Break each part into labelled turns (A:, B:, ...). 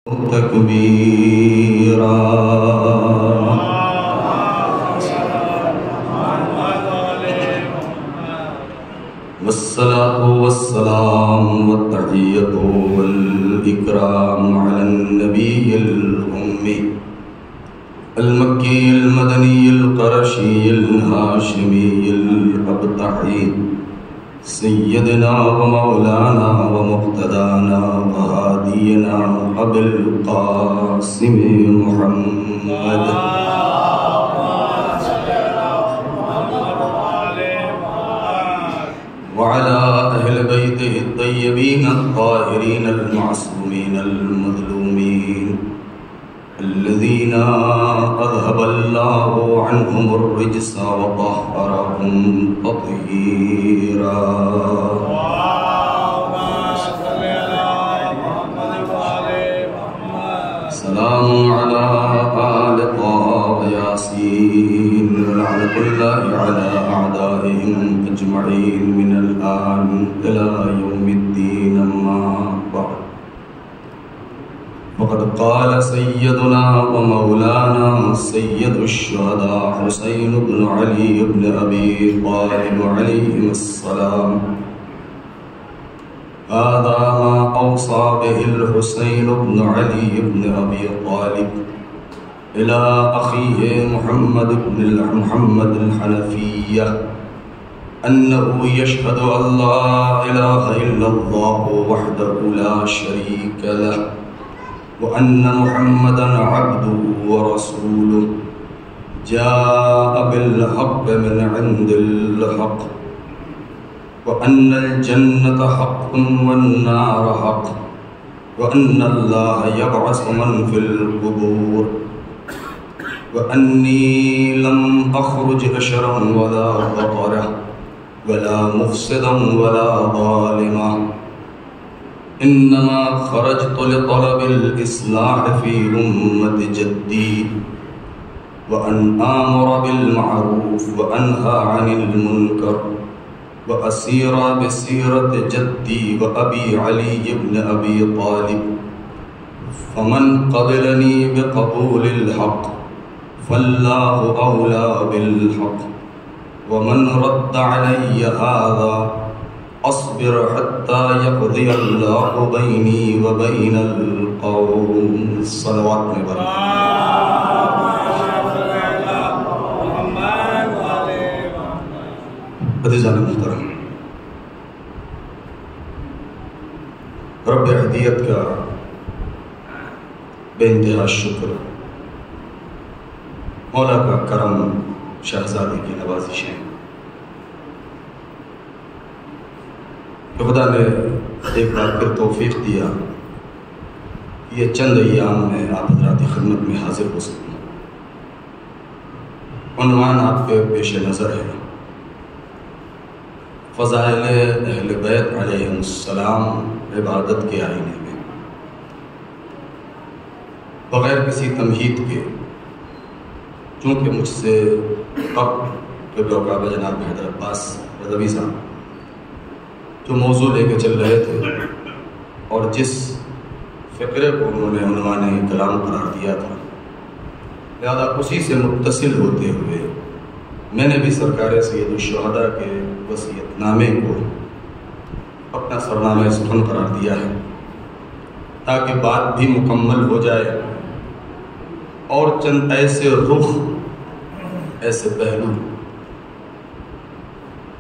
A: تکبیرا والصلاة والسلام والتحية والإكرام على النبي الأمي المكي المدني القرشي الهاشمي الأبطحي سيدنا ومولانا ومقتدانا وهادينا أبي القاسم محمد وعلى أهل بيته الطيبين الطاهرين المعصومين المظلومين الذين أذهب الله عنهم الرجس وطهرهم تطهيرا. سلام على آل طه وياسين ولعنة الله على أعدائهم أجمعين من الآن إلى يوم الدين. أما بعد وقد قال سيدنا ومولانا سيد الشهداء حسين بن علي بن أبي طالب عليهم السلام: هذا ما أوصى به الحسين بن علي بن أبي طالب إلى أخيه محمد الحنفية أنه يشهد أن لا إله إلا الله وحده لا شريك له وأن محمدًا عبده ورسوله جاء بالحق من عند الحق وأن الجنة حق والنار حق وأن الله يبعث من في القبور وأني لم أخرج أشرا ولا بطرا ولا مفسدا ولا ظالما، إنما خرجت لطلب الإصلاح في أمة جدي وأن آمر بالمعروف وأنهى عن المنكر وأسير بسيرة جدي وأبي علي بن أبي طالب، فمن قبلني بقبول الحق فالله أولى بالحق، ومن رد علي هذا اصبر حتى يقضي الله بيني وبين القوم. صلوات میں بارک عزیزان محترم، رب ہدیت کا بے انتہا شکر، مولا کا کرم، شہزادی کی نوازشیں کہ خدا نے ایک بار پھر توفیق دیا یہ چند ایام میں آپ حضرات کی خدمت میں حاضر ہو سکوں. عنوان آپ کے پیش نظر ہے فضائل اہل بیت علیہم السلام عبادت کے آئینے میں. بغیر کسی تمہید کے، چونکہ مجھ سے قبل کعبہ جناب حیدر عباس رضوی صاحب جو موضوع لے کے چل رہے تھے اور جس فقرے کو انہوں نے عنوان کلام قرار دیا تھا، لہذا اسی سے متصل ہوتے ہوئے میں نے بھی سرکار سید الشہداء کے وصیت نامے کو اپنا سرنامہ سخن قرار دیا ہے تاکہ بات بھی مکمل ہو جائے اور چند ایسے رخ، ایسے پہلو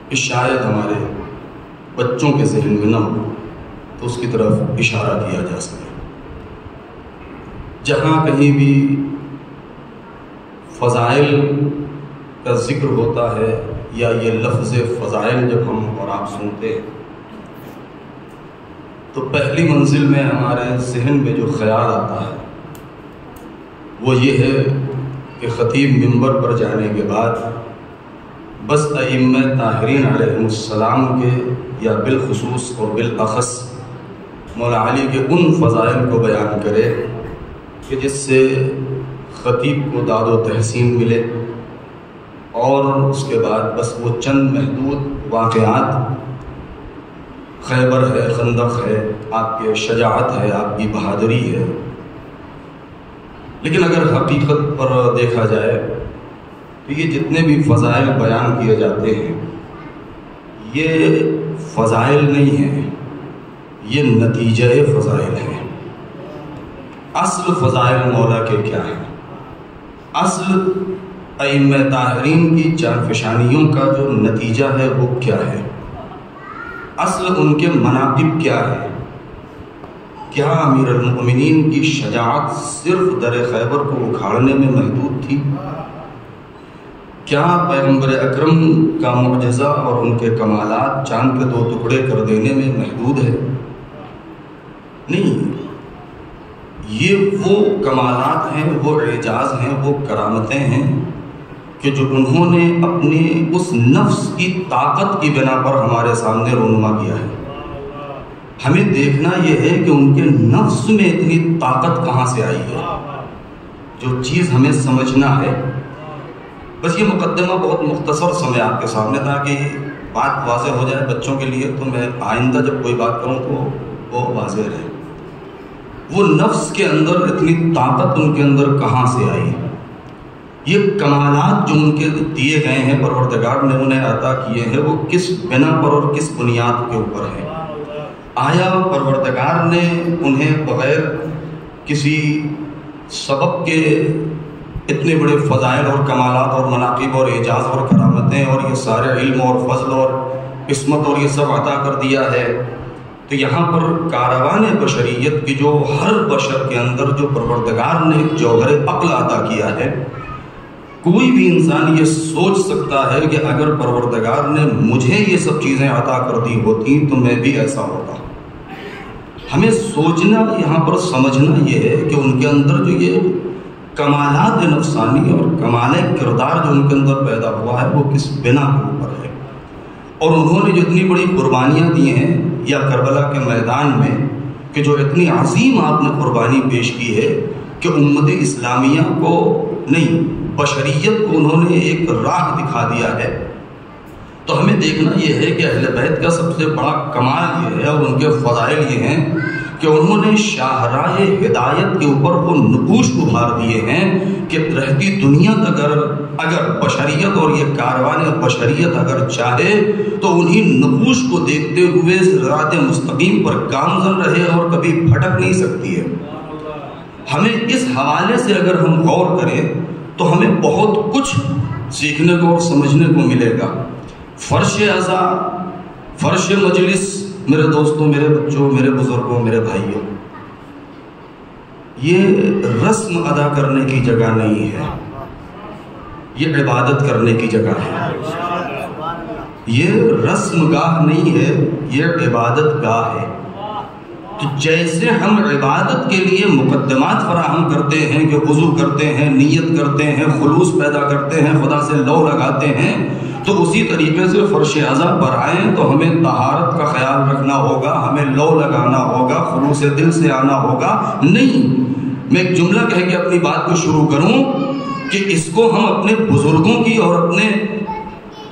A: کہ شاید ہمارے بچوں کے ذہن میں نہ ہو تو اس کی طرف اشارہ کیا جا سکے. جہاں کہیں بھی فضائل کا ذکر ہوتا ہے یا یہ لفظ فضائل جب ہم اور آپ سنتے ہیں تو پہلی منزل میں ہمارے ذہن میں جو خیال آتا ہے وہ یہ ہے کہ خطیب منبر پر جانے کے بعد بس ائمہ طاہرین علیہم السلام کے یا بالخصوص اور بالاخص مولا علی کے ان فضائل کو بیان کرے کہ جس سے خطیب کو داد و تحسین ملے، اور اس کے بعد بس وہ چند محدود واقعات، خیبر ہے، خندق ہے، آپ کے شجاعت ہے، آپ کی بہادری ہے، لیکن اگر حقیقت پر دیکھا جائے تو یہ جتنے بھی فضائل بیان کیے جاتے ہیں یہ فضائل نہیں ہیں، یہ نتیجہ فضائل ہیں۔ اصل فضائل مولا کے کیا ہیں؟ اصل ائمہ طاہرین کی جانفشانیوں کا جو نتیجہ ہے وہ کیا ہے؟ اصل ان کے مناقب کیا ہے؟ کیا امیر المؤمنین کی شجاعت صرف در خیبر کو اکھاڑنے میں محدود تھی؟ کیا پیغمبر اکرم کا معجزہ اور ان کے کمالات چاند کے 2 ٹکڑے کر دینے میں محدود ہے؟ نہیں، یہ وہ کمالات ہیں، وہ اعجاز ہیں، وہ کرامتیں ہیں کہ جو انہوں نے اپنی اس نفس کی طاقت کی بنا پر ہمارے سامنے رونما کیا ہے۔ ہمیں دیکھنا یہ ہے کہ ان کے نفس میں اتنی طاقت کہاں سے آئی ہے، جو چیز ہمیں سمجھنا ہے۔ بس یہ مقدمہ بہت مختصر سمے آپ کے سامنے تھا کہ بات واضح ہو جائے بچوں کے لیے، تو میں آئندہ جب کوئی بات کروں تو وہ واضح رہے۔ وہ نفس کے اندر اتنی طاقت ان کے اندر کہاں سے آئی؟ یہ کمالات جو ان کے دیے گئے ہیں، پروردگار نے انہیں عطا کیے ہیں، وہ کس بنا پر اور کس بنیاد کے اوپر ہیں؟ آیا پروردگار نے انہیں بغیر کسی سبب کے اتنے بڑے فضائل اور کمالات اور مناقب اور اعجاز اور کرامتیں اور یہ سارے علم اور فضل اور قسمت اور یہ سب عطا کر دیا ہے؟ تو یہاں پر کاروان بشریت کی جو ہر بشر کے اندر جو پروردگار نے ایک جوہر عقل عطا کیا ہے، کوئی بھی انسان یہ سوچ سکتا ہے کہ اگر پروردگار نے مجھے یہ سب چیزیں عطا کر دی ہوتی تو میں بھی ایسا ہوتا۔ ہمیں سوچنا، یہاں پر سمجھنا یہ ہے کہ ان کے اندر جو یہ کمالات نفسانی اور کمال کردار جو ان کے اندر پیدا ہوا ہے وہ کس بنا کے اوپر ہے، اور انہوں نے جو اتنی بڑی قربانیاں دی ہیں یا کربلا کے میدان میں کہ جو اتنی عظیم آپ نے قربانی پیش کی ہے کہ امت اسلامیہ کو نہیں، بشریت کو انہوں نے ایک راہ دکھا دیا ہے۔ تو ہمیں دیکھنا یہ ہے کہ اہل بیت کا سب سے بڑا کمال یہ ہے اور ان کے فضائل یہ ہیں کہ انہوں نے شاہراہ ہدایت کے اوپر وہ نقوش ابھار دیے ہیں کہ رہتی دنیا اگر بشریت اور یہ کاروان بشریت اگر چاہے تو انہی نقوش کو دیکھتے ہوئے صراط مستقیم پر گامزن رہے اور کبھی بھٹک نہیں سکتی ہے۔ ہمیں اس حوالے سے اگر ہم غور کریں تو ہمیں بہت کچھ سیکھنے کو اور سمجھنے کو ملے گا۔ فرش عزا، فرش مجلس، میرے دوستوں، میرے بچوں، میرے بزرگوں، میرے بھائیوں، یہ رسم ادا کرنے کی جگہ نہیں ہے، یہ عبادت کرنے کی جگہ ہے۔ یہ رسم گاہ نہیں ہے، یہ عبادت گاہ ہے۔ تو جیسے ہم عبادت کے لیے مقدمات فراہم کرتے ہیں کہ وضو کرتے ہیں، نیت کرتے ہیں، خلوص پیدا کرتے ہیں، خدا سے لو لگاتے ہیں، تو اسی طریقے سے فرش اعظم پر آئیں تو ہمیں طہارت کا خیال رکھنا ہوگا، ہمیں لو لگانا ہوگا، خلوص دل سے آنا ہوگا۔ نہیں، میں ایک جملہ کہہ کے اپنی بات کو شروع کروں کہ اس کو ہم اپنے بزرگوں کی اور اپنے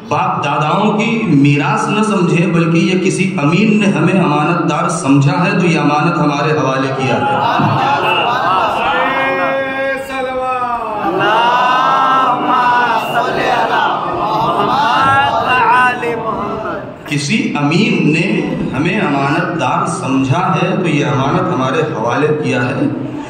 A: باپ داداؤں کی میراث نہ سمجھیں، بلکہ یہ کسی امین نے ہمیں امانت دار سمجھا ہے تو یہ امانت ہمارے حوالے کیا ہے۔ کسی امین نے ہمیں امانت دار سمجھا ہے تو یہ امانت ہمارے حوالے کیا ہے،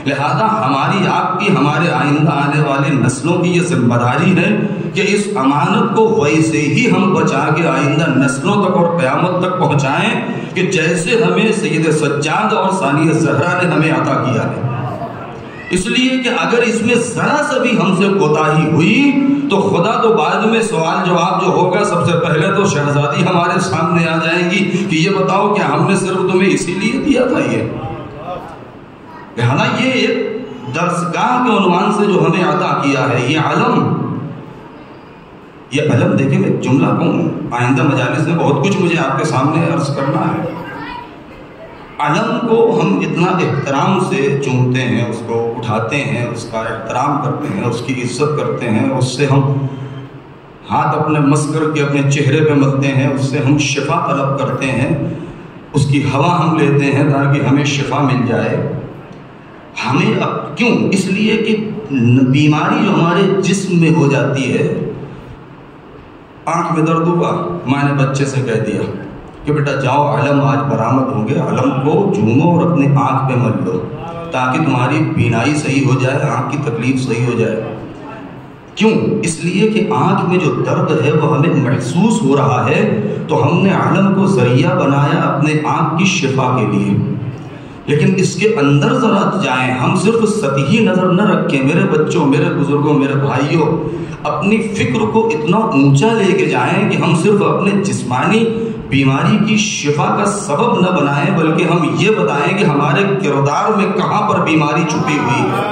A: لہذا ہماری آپ کی، ہمارے آئندہ آنے والی نسلوں کی یہ ذمہ داری ہے کہ اس امانت کو ویسے ہی ہم بچا کے آئندہ نسلوں تک اور قیامت تک پہنچائیں کہ جیسے ہمیں سید سجاد اور ثانیہ زہرا نے ہمیں عطا کیا ہے۔ اس لیے کہ اگر اس میں ذرا سا بھی ہم سے کوتاہی ہوئی تو خدا تو بعد میں سوال جواب جو ہوگا سب سے پہلے تو شہزادی ہمارے سامنے آ جائیں گی کہ یہ بتاؤ کہ ہم نے صرف تمہیں اسی لیے دیا تھا۔ یہ لہذا یہ ایک درسگاہ کے عنوان سے جو ہمیں عطا کیا ہے، یہ علم، یہ علم دیکھیں میں جملہ کہوں، آئندہ مجالس میں بہت کچھ مجھے آپ کے سامنے عرض کرنا ہے۔ علم کو ہم اتنا احترام سے چومتے ہیں، اس کو اٹھاتے ہیں، اس کا احترام کرتے ہیں، اس کی عزت کرتے ہیں، اس سے ہم ہاتھ اپنے مس کر کے اپنے چہرے پہ ملتے ہیں، اس سے ہم شفا طلب کرتے ہیں، اس کی ہوا ہم لیتے ہیں تاکہ ہمیں شفا مل جائے۔ ہمیں کیوں؟ اس لیے کہ بیماری جو ہمارے جسم میں ہو جاتی ہے، آنکھ میں درد ہوا، ماں نے بچے سے کہہ دیا کہ بیٹا جاؤ علم آج برآمد ہوں گے، علم کو جھومو اور اپنے آنکھ پہ مل لو تاکہ تمہاری بینائی صحیح ہو جائے، آنکھ کی تکلیف صحیح ہو جائے۔ کیوں؟ اس لیے کہ آنکھ میں جو درد ہے وہ ہمیں محسوس ہو رہا ہے، تو ہم نے علم کو ذریعہ بنایا اپنے آنکھ کی شفا کے لیے۔ لیکن اس کے اندر ذرا جائیں، ہم صرف سطحی نظر نہ رکھیں۔ میرے بچوں، میرے بزرگوں، میرے بھائیوں، اپنی فکر کو اتنا اونچا لے کے جائیں کہ ہم صرف اپنے جسمانی بیماری کی شفا کا سبب نہ بنائیں، بلکہ ہم یہ بتائیں کہ ہمارے کردار میں کہاں پر بیماری چھپی ہوئی ہے،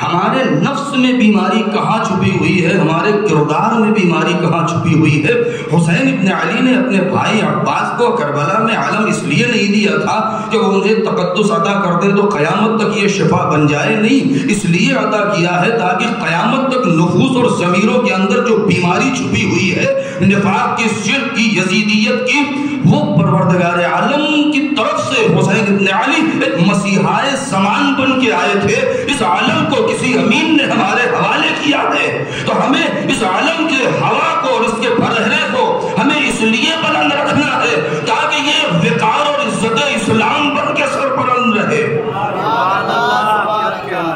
A: ہمارے نفس میں بیماری کہاں چھپی ہوئی ہے، ہمارے کردار میں بیماری کہاں چھپی ہوئی ہے۔ حسین ابن علی نے اپنے بھائی عباس کو کربلا میں علم اس لیے نہیں دیا تھا کہ وہ انہیں تقدس عطا کر دیں تو قیامت تک یہ شفا بن جائے، نہیں، اس لیے عطا کیا ہے تاکہ قیامت تک نفوس اور ضمیروں کے اندر جو بیماری چھپی ہوئی ہے، نفاق کی، شرک کی، یزیدیت کی، وہ پروردگار عالم کی طرف سے حسین ابن علی ایک مسیحائے زمان بن کے آئے تھے۔ اس عالم کو کسی امین نے ہمارے حوالے کیا ہے، تو ہمیں اس عالم کے ہوا کو اور اس کے پرہرے کو ہمیں اس لیے بلند رکھنا ہے تاکہ یہ وقار اور عزت اسلام بن کے سربلند رہے۔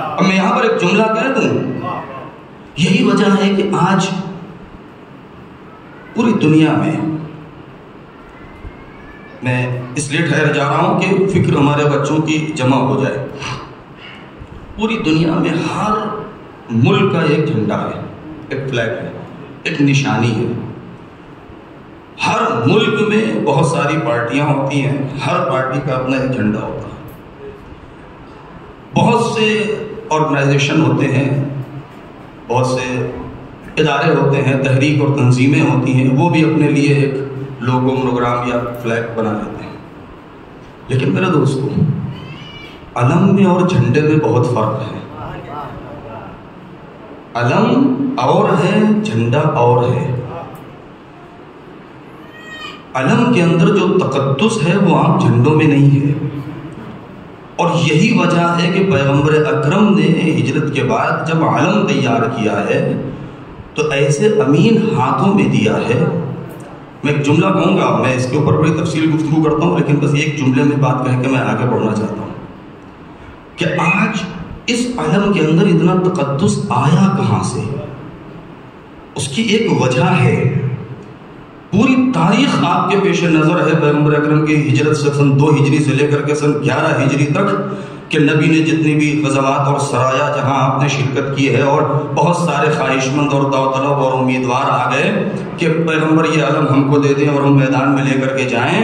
A: اب میں یہاں پر ایک جملہ کہہ دوں، یہی وجہ ہے کہ آج پوری دنیا میں اس لیے ٹھہر جا رہا ہوں کہ فکر ہمارے بچوں کی جمع ہو جائے، پوری دنیا میں ہر ملک کا ایک جھنڈا ہے، ایک فلیگ ہے، ایک نشانی ہے۔ ہر ملک میں بہت ساری پارٹیاں ہوتی ہیں، ہر پارٹی کا اپنا ایک جھنڈا ہوتا ہے، بہت سے آرگنائزیشن ہوتے ہیں، بہت سے ادارے ہوتے ہیں، تحریک اور تنظیمیں ہوتی ہیں، وہ بھی اپنے لیے ایک لوگو، پروگرام یا فلیگ بنا لیتے ہیں۔ لیکن میرے دوستو، علم میں اور جھنڈے میں بہت فرق ہے۔ علم اور ہے، جھنڈا اور ہے۔ علم کے اندر جو تقدس ہے وہ عام جھنڈوں میں نہیں ہے، اور یہی وجہ ہے کہ پیغمبر اکرم نے ہجرت کے بعد جب علم تیار کیا ہے تو ایسے امین ہاتھوں میں دیا ہے۔ میں ایک جملہ کہوں گا، میں اس کے اوپر بڑی تفصیل گفتگو کرتا ہوں، لیکن بس ایک جملے میں بات کہہ کے میں آگے بڑھنا چاہتا ہوں کہ آج اس علم کے اندر اتنا تقدس آیا کہاں سے؟ اس کی ایک وجہ ہے، پوری تاریخ آپ کے پیش نظر ہے پیغمبر اکرم کی ہجرت سے سن 2 ہجری سے لے کر کے سن 11 ہجری تک کہ نبی نے جتنی بھی غزوات اور سرایا جہاں آپ نے شرکت کی ہے، اور بہت سارے خواہش مند اور داوطلب اور امیدوار آ گئے کہ پیغمبر یہ علم ہم کو دے دیں اور ہم میدان میں لے کر کے جائیں،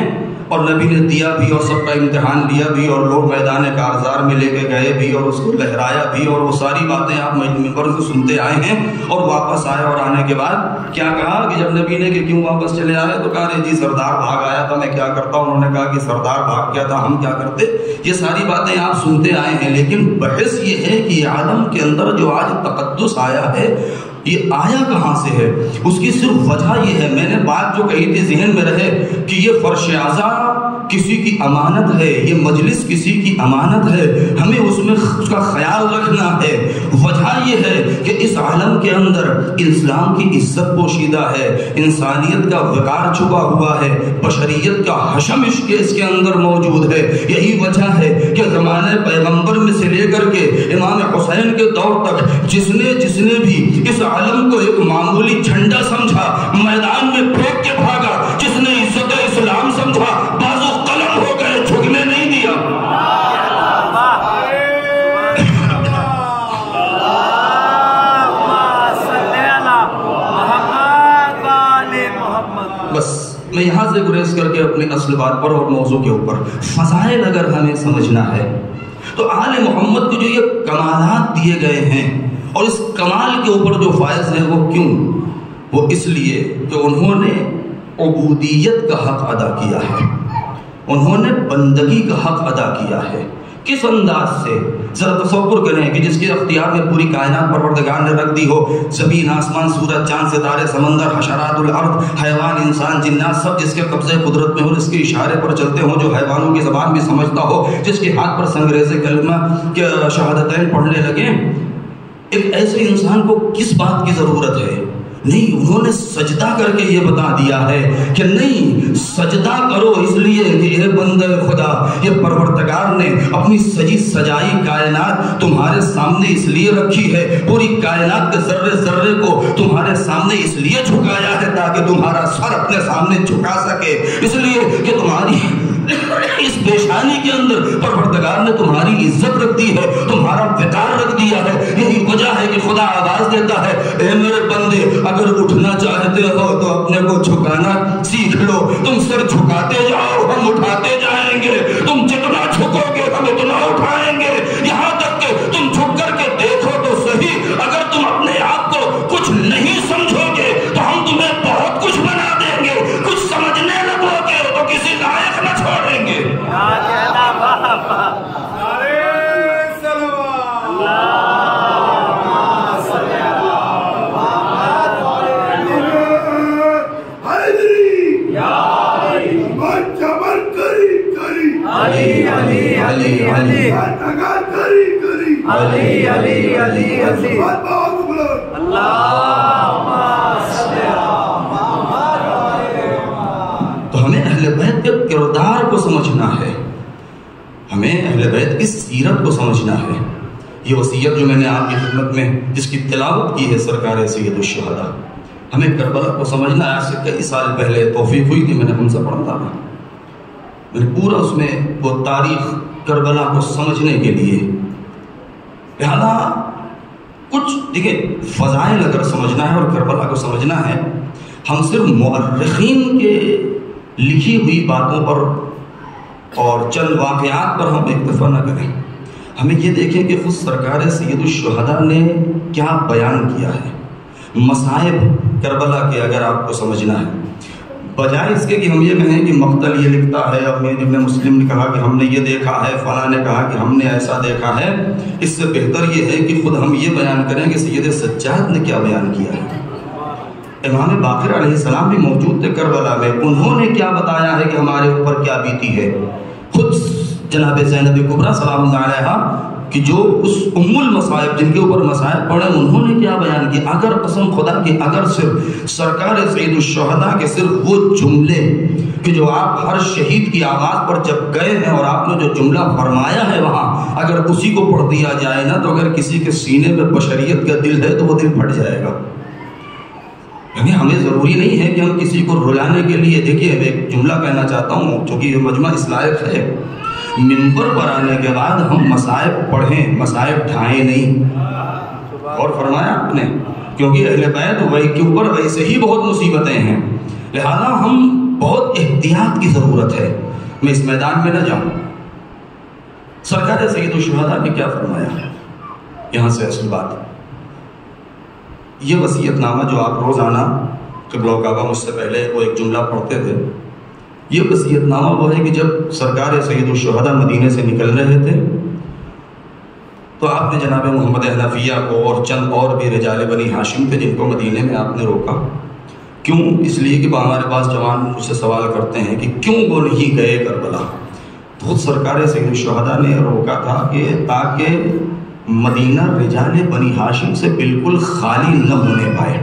A: اور نبی نے دیا بھی اور سب کا امتحان لیا بھی، اور لوگ میدان کارزار میں لے کے گئے بھی اور اس کو لہرایا بھی، اور وہ ساری باتیں آپ ممبر سے سنتے آئے ہیں۔ اور واپس آئے اور آنے کے بعد کیا کہا کہ جب نبی نے کہ کیوں واپس چلے آئے تو کہا جی سردار بھاگ آیا تھا، میں کیا کرتا؟ انہوں نے کہا کہ سردار بھاگ گیا تھا، ہم کیا کرتے؟ یہ ساری باتیں آپ سنتے آئے ہیں، لیکن بحث یہ ہے کہ عالم کے اندر جو آج تقدس آیا ہے یہ آیا کہاں سے ہے؟ اس کی صرف وجہ یہ ہے، میں نے بات جو کہی تھی ذہن میں رہے کہ یہ فرش اعضا کسی کی امانت ہے، یہ مجلس کسی کی امانت ہے، ہمیں اس میں اس کا خیال رکھنا ہے۔ وجہ یہ ہے کہ اس عالم کے اندر اسلام کی عزت پوشیدہ ہے، انسانیت کا وقار چھپا ہوا ہے، بشریت کا حشم عشق اس کے اندر موجود ہے۔ یہی وجہ ہے کہ زمانے پیغمبر میں سے لے کر کے امام حسین کے دور تک جس نے بھی اس عالم کو ایک معمولی جھنڈا سمجھا میدان میں پھینک کے بھاگا، جس نے عزت اسلام سمجھا بازو قلم ہو گئے، جھکنے نہیں دیا۔ بس میں یہاں سے گریز کر کے اپنی اصل بات پر اور موضوع کے اوپر، فضائل اگر ہمیں سمجھنا ہے تو آل محمد کو جو یہ کمالات دیے گئے ہیں اور اس کمال کے اوپر جو فائز ہے وہ کیوں؟ وہ اس لیے کہ انہوں نے عبودیت کا حق ادا کیا ہے، انہوں نے بندگی کا حق ادا کیا ہے۔ کس انداز سے ذرا تصور کریں کہ جس کے اختیار میں پوری کائنات پروردگار نے رکھ دی ہو، زمین آسمان سورج چاند ستارے سمندر حشرات الارض حیوان انسان جنات سب جس کے قبضے قدرت میں ہو، اس کے اشارے پر چلتے ہوں، جو حیوانوں کی زبان بھی سمجھتا ہو، جس کے ہاتھ پر سنگریز کلمہ کے شہادتین پڑھنے لگے، ایک ایسے انسان کو کس بات کی ضرورت ہے؟ نہیں، انہوں نے سجدہ کر کے یہ بتا دیا ہے کہ نہیں، سجدہ کرو اس لیے کہ اے بندے خدا، یہ پروردگار نے اپنی سجی سجائی کائنات تمہارے سامنے اس لیے رکھی ہے، پوری کائنات کے ذرے ذرے کو تمہارے سامنے اس لیے جھکایا ہے تاکہ تمہارا سر اپنے سامنے جھکا سکے، اس لیے کہ تمہاری اس پیشانی کے اندر پروردگار نے تمہاری عزت رکھ دی ہے، تمہارا وقار رکھ دیا ہے۔ یہی وجہ ہے کہ خدا آواز دیتا ہے، اے میرے بندے، اگر اٹھنا چاہتے ہو تو اپنے کو جھکانا سیکھ لو، تم سر جھکاتے جاؤ، ہم اٹھاتے جائیں گے، تم جتنا جھکو گے ہم اتنا اٹھائیں گے، یہاں تک کہ تم جھک کر کے دیکھو تو صحیح، اگر تم اپنے آپ کو کچھ نہیں سمجھو گے تو ہم تمہیں بہت کچھ بنا دیں گے، کچھ سمجھنے لگو گے تو کسی لائق نہ چھوڑیں گے۔ تو ہمیں اہل بیت کے کردار کو سمجھنا ہے، ہمیں اہل بیت کی سیرت کو سمجھنا ہے۔ یہ وصیت جو میں نے آپ کی خدمت میں جس کی تلاوت کی ہے سرکار سید الشہداء، ہمیں کربلا کو سمجھنا ہے۔ آج سے کئی سال پہلے توفیق ہوئی تھی، میں نے ہم سے پڑھا تھا، میں نے پورا اس میں وہ تاریخ کربلا کو سمجھنے کے لیے، لہذا کچھ دیکھیں فضائل اگر سمجھنا ہے اور کربلا کو سمجھنا ہے، ہم صرف مورخین کے لکھی ہوئی باتوں پر اور چند واقعات پر ہم اکتفا نہ کریں، ہمیں یہ دیکھیں کہ خود سرکار سید الشہداء نے کیا بیان کیا ہے۔ مصائب کربلا کے اگر آپ کو سمجھنا ہے، بجائے اس کے کہ ہم یہ کہیں کہ مقتل یہ لکھتا ہے، ابن مسلم نے کہا کہ ہم نے یہ دیکھا ہے، فلاں نے کہا کہ ہم نے ایسا دیکھا ہے، اس سے بہتر یہ ہے کہ خود ہم یہ بیان کریں کہ سید سجاد نے کیا بیان کیا ہے۔ امام باقر علیہ السلام بھی موجود تھے کربلا میں، انہوں نے کیا بتایا ہے کہ ہمارے اوپر کیا بیتی ہے۔ خود جناب زینب کبریٰ سلام اللہ علیہا کہ جو اس ام المصائب جن کے اوپر مصائب پڑے، انہوں نے کیا بیان کیا۔ اگر قسم خدا کی اگر صرف سرکار سید الشہداء کے صرف وہ جملے کہ جو آپ ہر شہید کی آواز پر جب گئے ہیں اور آپ نے جو جملہ فرمایا ہے وہاں، اگر اسی کو پڑھ دیا جائے نا، تو اگر کسی کے سینے میں بشریت کا دل ہے تو وہ دل پھٹ جائے گا۔ یعنی ہمیں ضروری نہیں ہے کہ ہم کسی کو رلانے کے لیے، دیکھیے ایک جملہ کہنا چاہتا ہوں چونکہ یہ مجمع اس لائق ہے، منبر پر آنے کے بعد ہم مصائب پڑھیں، مصائب ڈھائیں نہیں۔ اور فرمایا آپ نے، کیونکہ اہل بیت وہی کے اوپر ویسے ہی بہت مصیبتیں ہیں، لہذا ہم بہت احتیاط کی ضرورت ہے۔ میں اس میدان میں نہ جاؤں، سرکار سید الشہداء نے کیا فرمایا، یہاں سے اصل بات، یہ وصیت نامہ جو آپ روزانہ قبلہ و کعبہ مجھ سے پہلے وہ ایک جملہ پڑھتے تھے، یہ وصیت نامہ وہ ہے کہ جب سرکار سید الشہداء مدینے سے نکل رہے تھے تو آپ نے جناب محمد حنفیہ کو اور چند اور بھی رجال بنی ہاشم تھے جن کو مدینے میں آپ نے روکا۔ کیوں؟ اس لیے کہ ہمارے پاس جوان مجھ سے سوال کرتے ہیں کہ کیوں وہ نہیں گئے کربلا، تو خود سرکار سید الشہداء نے روکا تھا کہ تاکہ مدینہ رجال بنی ہاشم سے بالکل خالی نہ ہونے پائے،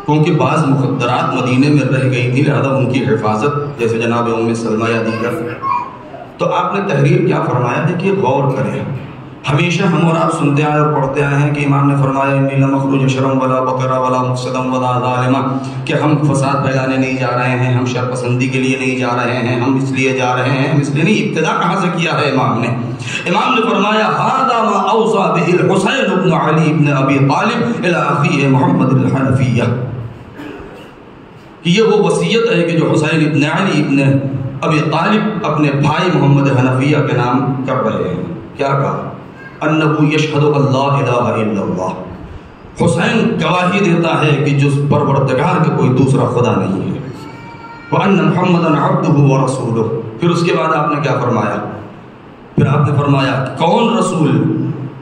A: کیونکہ بعض مخدرات مدینے میں رہ گئی تھی، لہذا ان کی حفاظت، جیسے جناب ام سلمہ یا دیگر۔ تو آپ نے تحریر کیا فرمایا ہے کہ غور کریں، ہمیشہ ہم اور آپ سنتے آئے اور پڑھتے آئے ہیں کہ امام نے فرمایا انی لمخرج شرم ولا بقرہ ولا مفسدم ولا ظالمہ، کہ ہم فساد پھیلانے نہیں جا رہے ہیں، ہم شر پسندی کے لیے نہیں جا رہے ہیں، ہم اس لیے جا رہے ہیں، ہم اس لیے نہیں۔ ابتدا کہاں سے کیا ہے امام نے؟ امام نے فرمایا ھذا ما اوصى به الحسین بن علی بن ابی طالب الی اخیہ محمد الحنفیہ، کہ یہ وہ وصیت ہے کہ جو حسین ابن علی ابن ابی طالب اپنے بھائی محمد حنفیہ کے نام کر رہے ہیں۔ کیا کہا؟ انہ یشہد ان لا الہ الا اللہ، حسین گواہی دیتا ہے کہ جز پروردگار کے کوئی دوسرا خدا نہیں ہے، وان محمدا عبدہ ورسولہ۔ پھر اس کے بعد آپ نے کیا فرمایا؟ پھر آپ نے فرمایا کون رسول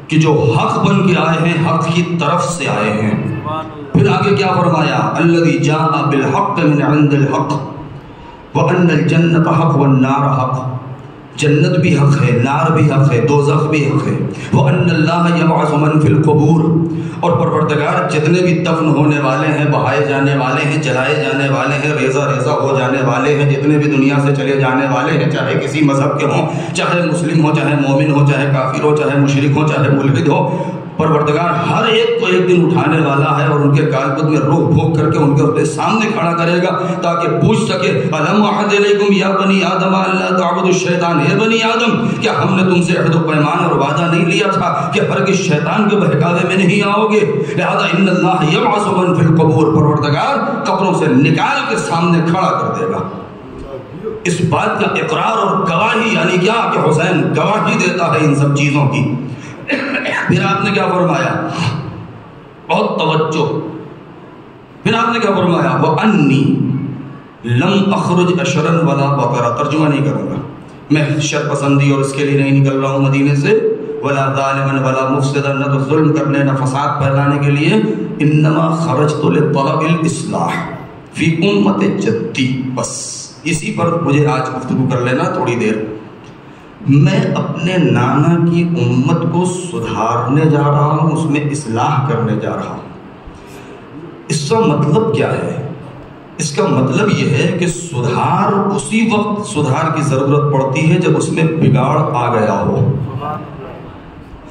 A: کہ جو حق بن کے آئے ہیں، حق کی طرف سے آئے ہیں. پھر آگے کیا فرمایا؟ الذی جاء بالحق من عند الحق وان الجنت حق والنار حق. جنت بھی حق ہے، نار بھی حق ہے، دوزخ بھی حق ہے. وان اللہ یبعث من فی القبور، اور پروردگار جتنے بھی دفن ہونے والے ہیں، بہائے جانے والے ہیں، جلائے جانے والے ہیں، ریزہ ریزہ ہو جانے والے ہیں، جتنے بھی دنیا سے چلے جانے والے ہیں، چاہے کسی مذہب کے ہوں، چاہے مسلم ہو، چاہے مومن ہو، چاہے کافر ہو، چاہے مشرک ہو، چاہے ملحد ہو، پروردگار ہر ایک کو ایک دن اٹھانے والا ہے اور ان کے کالبد میں روح پھونک کر کے ان کے اپنے سامنے کھڑا کرے گا تاکہ پوچھ سکے الم اعہد الیکم یا بنی آدم الا تعبدوا الشیطان. اے بنی آدم، کیا ہم نے تم سے عہد و پیمان اور وعدہ نہیں لیا تھا کہ ہرگز شیطان کے بہکاوے میں نہیں آؤ گے؟ لہذا ان اللہ یبعث من فی القبور، پروردگار قبروں سے نکال کے سامنے کھڑا کر دے گا. اس بات کا اقرار اور گواہی، یعنی کیا کہ حسین گواہی دیتا ہے ان سب چیزوں کی. پھر آپ نے کیا فرمایا؟ بہت توجہ. پھر آپ نے کیا فرمایا؟ وَأَنِّي لَمْ أَخْرُجْ أَشْرًا وَلَا بَطَرًا. ترجمہ نہیں کروں گا میں، شر پسندی اور اس کے لیے نہیں نکل رہا ہوں مدینے سے. وَلَا ظَالِمًا وَلَا مُفْسِدًا، نہ تو ظلم کرنے نہ فساد پھیلانے کے لیے. إِنَّمَا خَرَجْتُ لِطَلَبِ الْإِصْلَاحِ فِي أُمَّةِ جَدِّي. بس اسی پر مجھے آج گفتگو کر لینا تھوڑی دیر. میں اپنے نانا کی امت کو سدھارنے جا رہا ہوں، اس میں اصلاح کرنے جا رہا ہوں. اس کا مطلب کیا ہے؟ اس کا مطلب یہ ہے کہ سدھار اسی وقت سدھار کی ضرورت پڑتی ہے جب اس میں بگاڑ آ گیا ہو.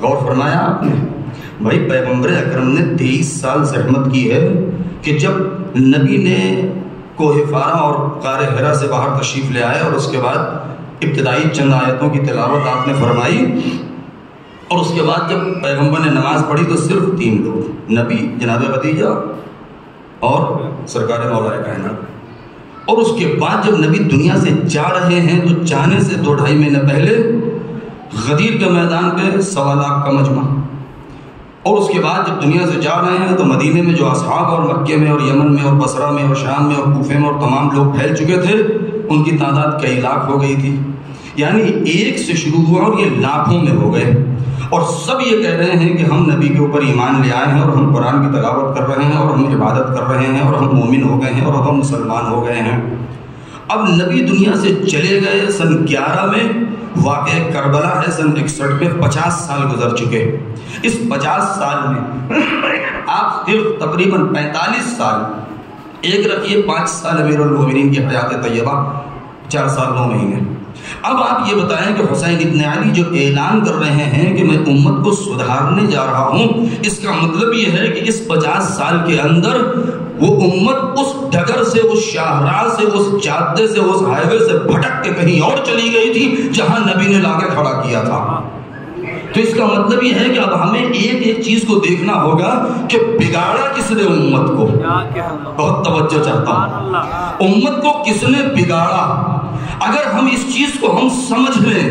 A: غور فرمایا آپ نے؟ بھائی پیغمبر اکرم نے 23 سال زحمت کی ہے کہ جب نبی نے کوہ فارا اور غار حرا سے باہر تشریف لے آئے اور اس کے بعد ابتدائی چند آیتوں کی تلاوت آپ نے فرمائی، اور اس کے بعد جب پیغمبر نے نماز پڑھی تو صرف 3 لوگ، نبی، جناب خدیجہ اور سرکار مولا کائنات. اور اس کے بعد جب نبی دنیا سے جا رہے ہیں تو جانے سے 2-2.5 مہینے پہلے غدیر کے میدان پہ 1.25 لاکھ کا مجمع. اور اس کے بعد جب دنیا سے جا رہے ہیں تو مدینے میں جو اصحاب اور مکے میں اور یمن میں اور بصرہ میں اور شام میں اور کوفے میں اور تمام لوگ پھیل چکے تھے، ان کی تعداد کئی لاکھ ہو گئی تھی. یعنی ایک سے شروع ہوا اور یہ لاکھوں میں ہو گئے، اور سب یہ کہہ رہے ہیں کہ ہم نبی کے اوپر ایمان لے آئے ہیں اور ہم قرآن کی تلاوت کر رہے ہیں اور ہم عبادت کر رہے ہیں اور ہم مومن ہو گئے ہیں اور ہم مسلمان ہو گئے ہیں. اب نبی دنیا سے چلے گئے سن 11 میں، واقع کربلا ہے سن 61 میں. 50 سال گزر چکے. اس 50 سال میں آپ صرف تقریباً 45 سال، ایک رکھیے 5 سال امیر المومنین کی حیات طیبہ، 4 سال 9 مہینے. اب آپ یہ بتائیں کہ حسین ابن علی جو اعلان کر رہے ہیں کہ میں امت کو سدھارنے جا رہا ہوں، اس کا مطلب یہ ہے کہ اس 50 سال کے اندر وہ امت اس ڈگر سے، اس شاہراہ سے، اس جادے سے، اس ہائی وے سے بھٹک کے کہیں اور چلی گئی تھی جہاں نبی نے لا کے کھڑا کیا تھا. تو اس کا مطلب یہ ہے کہ اب ہمیں ایک ایک چیز کو دیکھنا ہوگا کہ بگاڑا کس نے امت کو. بہت توجہ چاہتا ہوں، امت کو کس نے بگاڑا. اگر ہم اس چیز کو ہم سمجھ لیں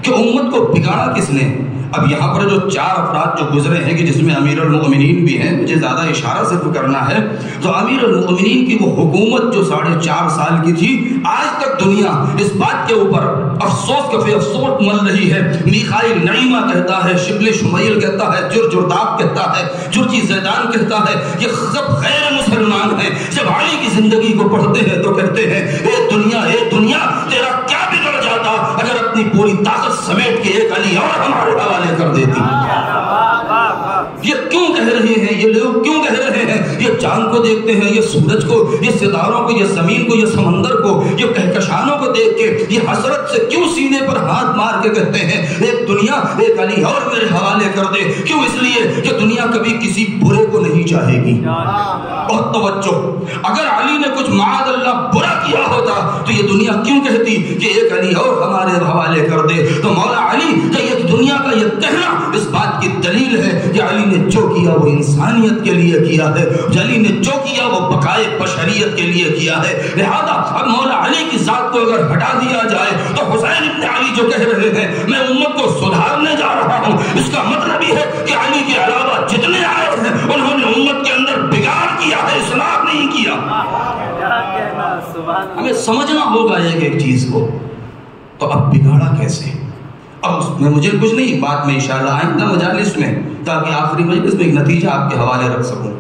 A: کہ امت کو بگاڑا کس نے. اب یہاں پر جو 4 افراد جو گزرے ہیں کہ جس میں امیر المؤمنین بھی ہیں، مجھے زیادہ اشارہ صرف کرنا ہے تو امیر المؤمنین کی وہ حکومت جو 4.5 سال کی تھی، آج تک دنیا اس بات کے اوپر افسوس کفی افسوس مل رہی ہے. میخائیل نعیمہ کہتا ہے، شبل شمیل کہتا ہے، جرجرداب کہتا ہے، جرجی زیدان کہتا ہے، یہ سب غیر مسلمان ہیں. جب علی کی زندگی کو پڑھتے ہیں تو کہتے ہیں اے دنیا تیرا کیا بگڑ جاتا اگر اپنی پوری طاقت سمیٹ کے ایک علی اور ہمارے حوالے کر دیتی. یہ کیوں کہہ رہے ہیں یہ لوگ، کیوں کہہ رہے ہیں؟ یہ چاند کو دیکھتے ہیں، یہ سورج کو، یہ ستاروں کو، یہ زمین کو، یہ سمندر کو، یہ کہکشانوں کو دیکھ کے یہ حسرت سے کیوں سینے پر ہاتھ مار کے کہتے ہیں ایک دنیا ایک علی اور میرے حوالے کر دے. کیوں؟ اس لیے کہ دنیا کبھی کسی برے کو نہیں چاہے گی. بہت توجہ. اگر علی نے کچھ معاذ اللہ برا کیا ہوتا تو یہ دنیا کیوں کہتی کہ ایک علی اور ہمارے حوالے کر دے. تو مولا علی کا یہ دنیا کا یہ کہنا اس بات کی دلیل ہے کہ علی نے جو کیا وہ انسانیت کے لیے کیا ہے، علی نے جو کیا وہ بقائے بشریت کے لیے کیا ہے. لہذا اب مولا علی کی ذات کو اگر ہٹا دیا جائے تو حسین ابن علی جو کہہ رہے ہیں میں امت کو سدھارنے جا رہا ہوں، اس کا مطلب یہ ہے کہ علی کے علاوہ جتنے آئے ہیں انہوں نے امت کے اندر بگاڑ کیا ہے، اصلاح نہیں کیا. ہمیں سمجھنا ہوگا ایک ایک چیز کو. تو اب بگاڑا کیسے؟ اب اس میں مجھے کچھ نہیں، بات میں انشاءاللہ آئندہ مجالس میں، تاکہ آخری مجلس میں ایک نتیجہ آپ کے حوالے رکھ سکوں۔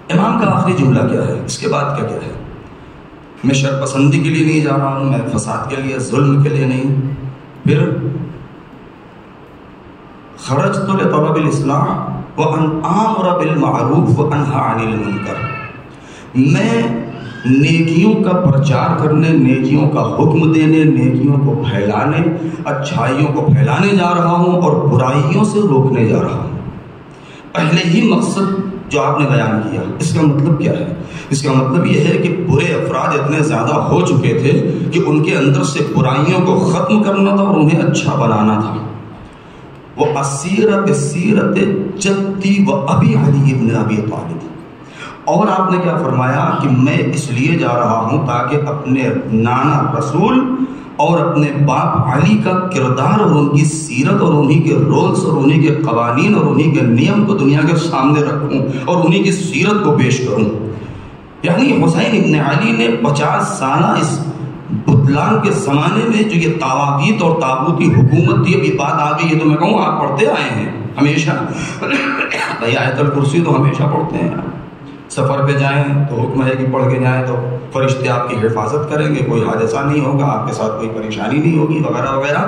A: امام کا آخری جملہ کیا ہے، اس کے بعد کیا ہے؟ میں شر پسندی کے لیے نہیں جا رہا ہوں، میں فساد کے لیے، ظلم کے لیے نہیں۔ پھر خرجت لطلب الاصلاح وان آمر بالمعروف وانہی عن المنکر، میں نیکیوں کا پرچار کرنے، نیکیوں کا حکم دینے، نیکیوں کو پھیلانے، اچھائیوں کو پھیلانے جا رہا ہوں اور برائیوں سے روکنے جا رہا ہوں۔ پہلے ہی مقصد جو آپ نے بیان کیا، اس کا مطلب کیا ہے؟ اس کا مطلب یہ ہے کہ برے افراد اتنے زیادہ ہو چکے تھے کہ ان کے اندر سے برائیوں کو ختم کرنا تھا اور انہیں اچھا بنانا تھا۔ وہ اسیرت سیرت جدی و ابی علی ابن ابی طالب، اور آپ نے کیا فرمایا کہ میں اس لیے جا رہا ہوں تاکہ اپنے نانا رسول اور اپنے باپ علی کا کردار اور ان کی سیرت اور انہی کے رولز اور انہی کے قوانین اور انہی کے نیم کو دنیا کے سامنے رکھوں اور انہی کی سیرت کو پیش کروں۔ یعنی حسین ابن علی نے 50 سالہ اس بطلان کے زمانے میں جو یہ طواغیت اور طاغوتی حکومت تھی، اب یہ بات آ گئی ہے تو میں کہوں آپ پڑھتے آئے ہیں ہمیشہ، آیت الکرسی تو ہمیشہ پڑھتے ہیں، سفر پہ جائیں تو حکم ہے کہ پڑھ کے جائیں تو فرشتے آپ کی حفاظت کریں گے، کوئی حادثہ نہیں ہوگا، آپ کے ساتھ کوئی پریشانی نہیں ہوگی وغیرہ وغیرہ۔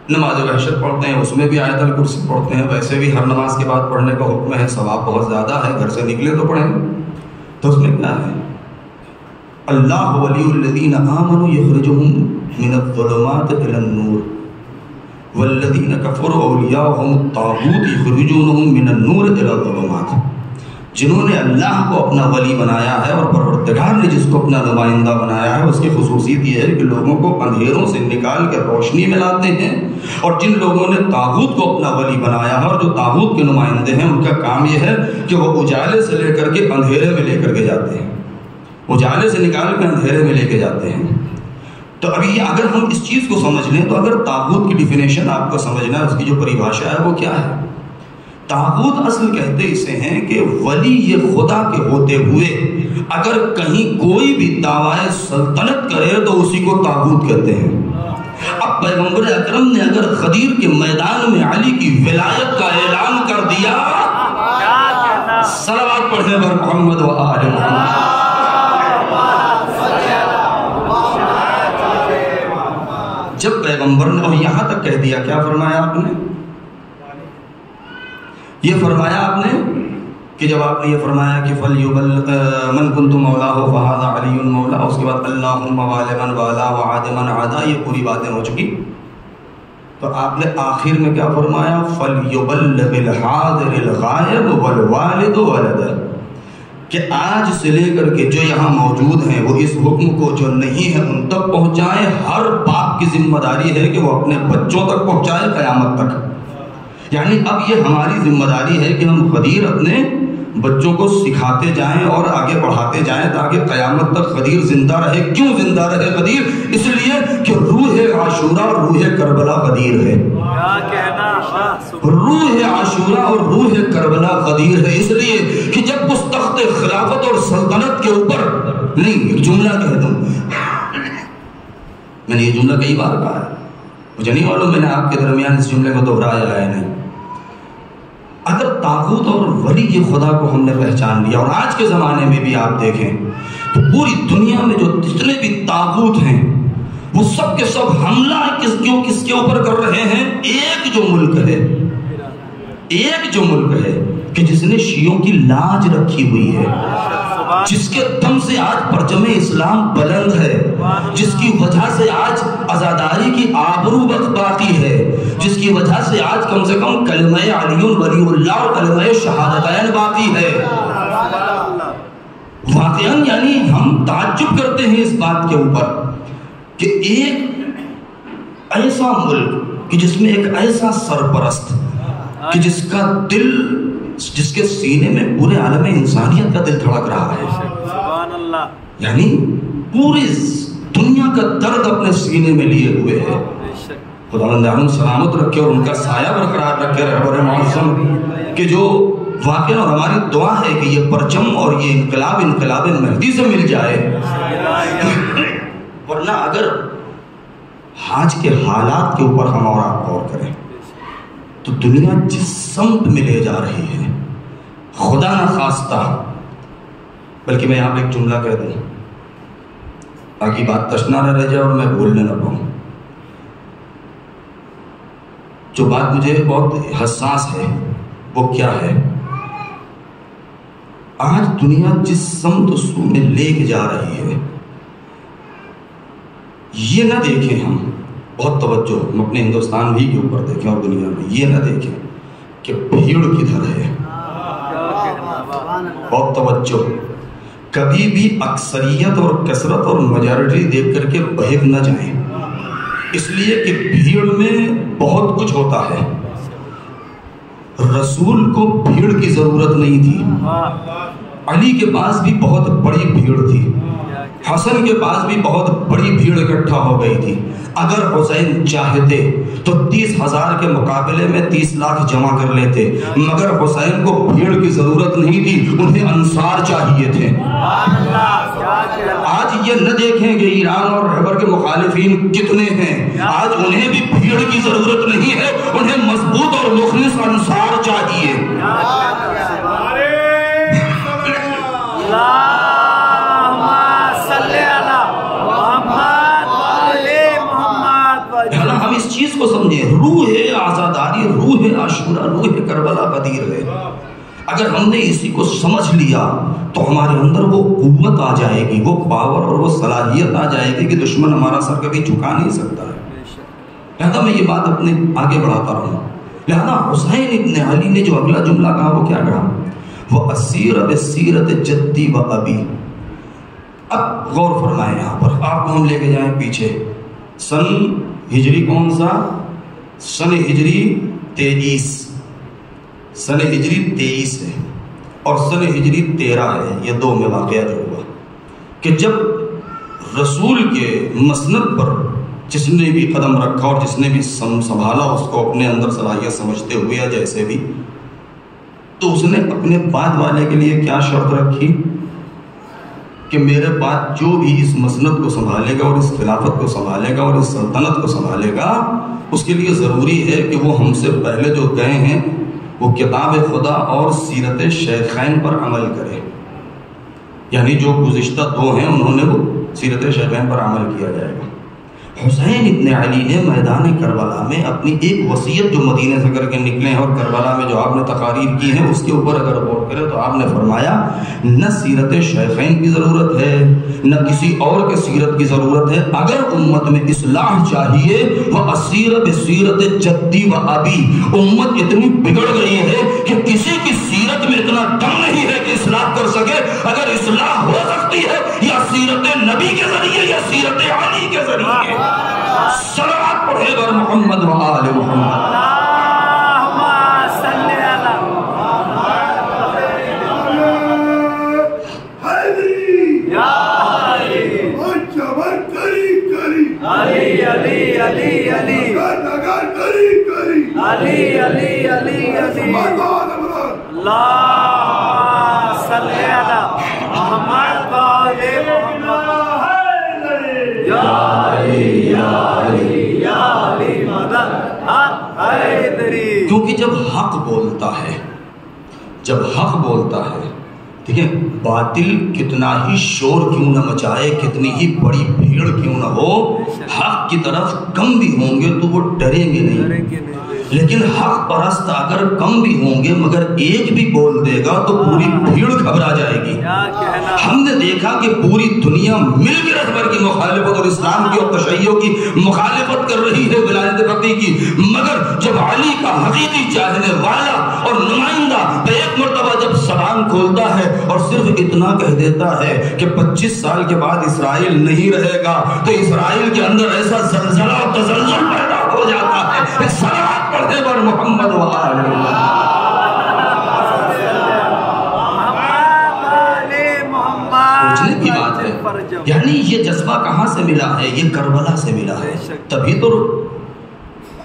A: نماز وحشت پڑھتے ہیں، اس میں بھی آیت الکرسی پڑھتے ہیں، ویسے بھی ہر نماز کے بعد پڑھنے کا حکم ہے، ثواب بہت زیادہ ہے، گھر سے نکلے تو پڑھیں۔ تو اس میں کیا ہے؟ اللہ ولی الذین آمنوا یخرجهم من الظلمات الی النور والذین کفروا اولیاءهم الطاغوت یخرجونهم من النور الی الظلمات، جنہوں نے اللہ کو اپنا ولی بنایا ہے اور پروردگار نے جس کو اپنا نمائندہ بنایا ہے، اس کی خصوصیت یہ ہے کہ لوگوں کو اندھیروں سے نکال کے روشنی میں لاتے ہیں، اور جن لوگوں نے طاغوت کو اپنا ولی بنایا ہے اور جو طاغوت کے نمائندے ہیں، ان کا کام یہ ہے کہ وہ اجالے سے لے کر کے اندھیرے میں لے کر کے جاتے ہیں، اجالے سے نکال کے اندھیرے میں لے کے جاتے ہیں۔ تو ابھی اگر ہم اس چیز کو سمجھ لیں تو اگر طاغوت کی ڈیفینیشن آپ کو سمجھنا ہے، اس کی جو پریبھاشا ہے وہ کیا ہے؟ طاغوت اصل کہتے اسے ہیں کہ ولی یہ خدا کے ہوتے ہوئے اگر کہیں کوئی بھی دعوی سلطنت کرے تو اسی کو طاغوت کہتے ہیں۔ اب پیغمبر اکرم نے اگر غدیر کے میدان میں علی کی ولایت کا اعلان کر دیا، صلوات پڑھنے پر محمد و آل محمد، جب پیغمبر نے اور یہاں تک کہہ دیا، کیا فرمایا آپ نے؟ یہ فرمایا آپ نے کہ جب آپ نے یہ فرمایا کہ من کنت مولاہ فہذا علی مولا، اس کے بعد اللہم والی من والا وعاد من عادا، یہ پوری باتیں ہو چکی، تو آپ نے آخر میں کیا فرمایا؟ فلیبلغ الحاضر الغائب والوالد ولدہ، کہ آج سے لے کر کے جو یہاں موجود ہیں وہ اس حکم کو جو نہیں ہے ان تک پہنچائیں۔ ہر باپ کی ذمہ داری ہے کہ وہ اپنے بچوں تک پہنچائے قیامت تک۔ یعنی اب یہ ہماری ذمہ داری ہے کہ ہم غدیر اپنے بچوں کو سکھاتے جائیں اور آگے بڑھاتے جائیں تاکہ قیامت تک غدیر زندہ رہے۔ کیوں زندہ رہے غدیر؟ اس لیے کہ روح عاشورہ اور روح کربلا غدیر ہے۔ روح عاشورہ اور روح کربلا غدیر ہے، اس لیے کہ جب اس تخت خلافت اور سلطنت کے اوپر نہیں، ایک جملہ کہہ دوں، میں نے یہ جملہ کئی بار کہا ہے، مجھے نہیں معلوم میں نے آپ کے درمیان اس جملے کو دہرایا ہے نہیں۔ اگر طاغوت اور ولی یہ خدا کو ہم نے پہچان لیا، اور آج کے زمانے میں بھی آپ دیکھیں تو پوری دنیا میں جو جتنے بھی طاغوت ہیں وہ سب کے سب حملہ کس کے اوپر کر رہے ہیں؟ ایک جو ملک ہے کہ جس نے شیعوں کی لاج رکھی ہوئی ہے، جس کے دم سے آج پرچم اسلام بلند ہے، جس کی وجہ سے آج عزاداری کی آبرو باقی ہے، جس کی وجہ سے آج کم سے کم کلمہ علی ولی اللہ اور کلمہ شہادتین باقی ہے۔ واقعاً یعنی ہم تعجب کرتے ہیں اس بات کے اوپر کہ ایک ایسا ملک کہ جس میں ایک ایسا سرپرست کہ جس کا دل، جس کے سینے میں پورے عالم انسانیت کا دل دھڑک رہا ہے، یعنی پوری دنیا کا درد اپنے سینے میں لیے ہوئے ہے۔ خداوند عالم سلامت رکھے اور ان کا سایہ برقرار رکھے رہبر معظم، کہ جو واقعا اور ہماری دعا ہے کہ یہ پرچم اور یہ انقلاب مہدی سے مل جائے، ورنہ اگر آج کے حالات کے اوپر ہم اور آپ غور کریں تو دنیا جس سمت میں لے جا رہی ہے، خدا نہ خواستہ، بلکہ میں یہاں پہ ایک جملہ کہہ دوں تاکہ بات تشنا نہ رہ جائے اور میں بھولنے نہ پاؤں، جو بات مجھے بہت حساس ہے وہ کیا ہے؟ آج دنیا جس سمت سو میں لے کے جا رہی ہے، یہ نہ دیکھیں ہم، بہت توجہ، ہم اپنے ہندوستان بھی کے اوپر دیکھیں اور دنیا میں یہ نہ دیکھیں کہ بھیڑ کدھر ہے، بہت توجہ، کبھی بھی اکثریت اور کثرت اور میجارٹی دیکھ کر کے بہک نہ جائیں، اس لیے کہ بھیڑ میں بہت کچھ ہوتا ہے۔ رسول کو بھیڑ کی ضرورت نہیں تھی، علی کے پاس بھی بہت بڑی بھیڑ تھی، حسن کے پاس بھی بہت بڑی بھیڑ اکٹھا ہو گئی تھی۔ اگر حسین چاہتے تو 30,000 کے مقابلے میں 30 لاکھ جمع کر لیتے، مگر حسین کو بھیڑ کی ضرورت نہیں تھی، انہیں انصار چاہیے تھے۔ آج یہ نہ دیکھیں کہ ایران اور خیبر کے مخالفین کتنے ہیں، آج انہیں بھی بھیڑ کی ضرورت نہیں ہے، انہیں مضبوط اور مخلص انصار چاہیے۔ ہم اس چیز کو سمجھیں، روح آزاداری، روح عاشورہ، روح کربلا بدیر ہے۔ اگر ہم نے اسی کو سمجھ لیا تو ہمارے اندر وہ قوت آ جائے گی، وہ پاور اور وہ صلاحیت آ جائے گی کہ دشمن ہمارا سر کبھی جھکا نہیں سکتا ہے۔ لہذا میں یہ بات اپنے آگے بڑھاتا رہوں۔ لہذا حسین ابن علی نے جو اگلا جملہ کہا وہ کیا کہا؟ وہ اسیر بسیرت جدی و ابی۔ اب غور فرمائیں، یہاں پر آپ کو ہم لے کے جائیں پیچھے، سن ہجری کون سا؟ سن ہجری 23، سن ہجری 23 ہے اور سن ہجری 13 ہے، یہ دو میں واقعہ جو ہوا کہ جب رسول کے مسند پر جس نے بھی قدم رکھا اور جس نے بھی سنبھالا اس کو اپنے اندر صلاحیت سمجھتے ہوئے یا جیسے بھی، تو اس نے اپنے بعد والے کے لیے کیا شرط رکھی کہ میرے بعد جو بھی اس مسند کو سنبھالے گا اور اس خلافت کو سنبھالے گا اور اس سلطنت کو سنبھالے گا، اس کے لیے ضروری ہے کہ وہ ہم سے پہلے جو گئے ہیں وہ کتاب خدا اور سیرت شیخین پر عمل کرے، یعنی جو گزشتہ دو ہیں انہوں نے وہ سیرت شیخین پر عمل کیا جائے گا۔ حسین ابن علی نے میدان کربلا میں اپنی ایک وصیت جو مدینے سے کر کے نکلے ہیں اور کربلا میں جو آپ نے تقاریر کی ہیں اس کے اوپر اگر غور کرے تو آپ نے فرمایا نہ سیرت شیخین کی ضرورت ہے نہ کسی اور کے سیرت کی ضرورت ہے، اگر امت میں اصلاح چاہیے وہ اسیر بسیرت جدی و ابی، امت اتنی بگڑ گئی ہے کہ کسی کی سیرت میں اتنا دم نہیں ہے کہ اصلاح کر سکے، اگر اصلاح ہو سکتی ہے یا سیرت نبی کے ذریعے یا سیرت علی کے ذریعے۔ صلوات پڑھے بر محمد و آل محمد۔
B: اللہم صلی علی حیدری یا علی جبر کری کری علی علی علی علی نگر کری کری علی علی علی علی اللہم صلی علی محمد و آل محمد یا علی یا علی یا علی مدد حیدری۔
A: کیونکہ جب حق بولتا ہے، جب حق بولتا ہے، ٹھیک ہے، باطل کتنا ہی شور کیوں نہ مچائے، کتنی ہی بڑی بھیڑ کیوں نہ ہو، حق کی طرف کم بھی ہوں گے تو وہ ڈریں گے نہیں، لیکن حق پرست اگر کم بھی ہوں گے مگر ایک بھی بول دے گا تو پوری بھیڑ گھبرا جائے گی۔ ہم نے دیکھا کہ پوری دنیا مل کے رہبر کی مخالفت اور اسلام کی اور تشیع کی مخالفت کر رہی ہے، ولایت فقیہ کی، مگر جب علی کا حقیقی چاہنے والا اور نمائندہ ایک مرتبہ جب زبان کھولتا ہے اور صرف اتنا کہہ دیتا ہے کہ 25 سال کے بعد اسرائیل نہیں رہے گا، تو اسرائیل کے اندر ایسا زلزلہ اور تزلزل پیدا ہو جاتا ہے۔ صلوات پڑھے بر محمد و آل محمد۔ پوچھنے کی بات ہے، یعنی یہ جذبہ کہاں سے ملا ہے؟ یہ کربلا سے ملا ہے۔ تبھی تو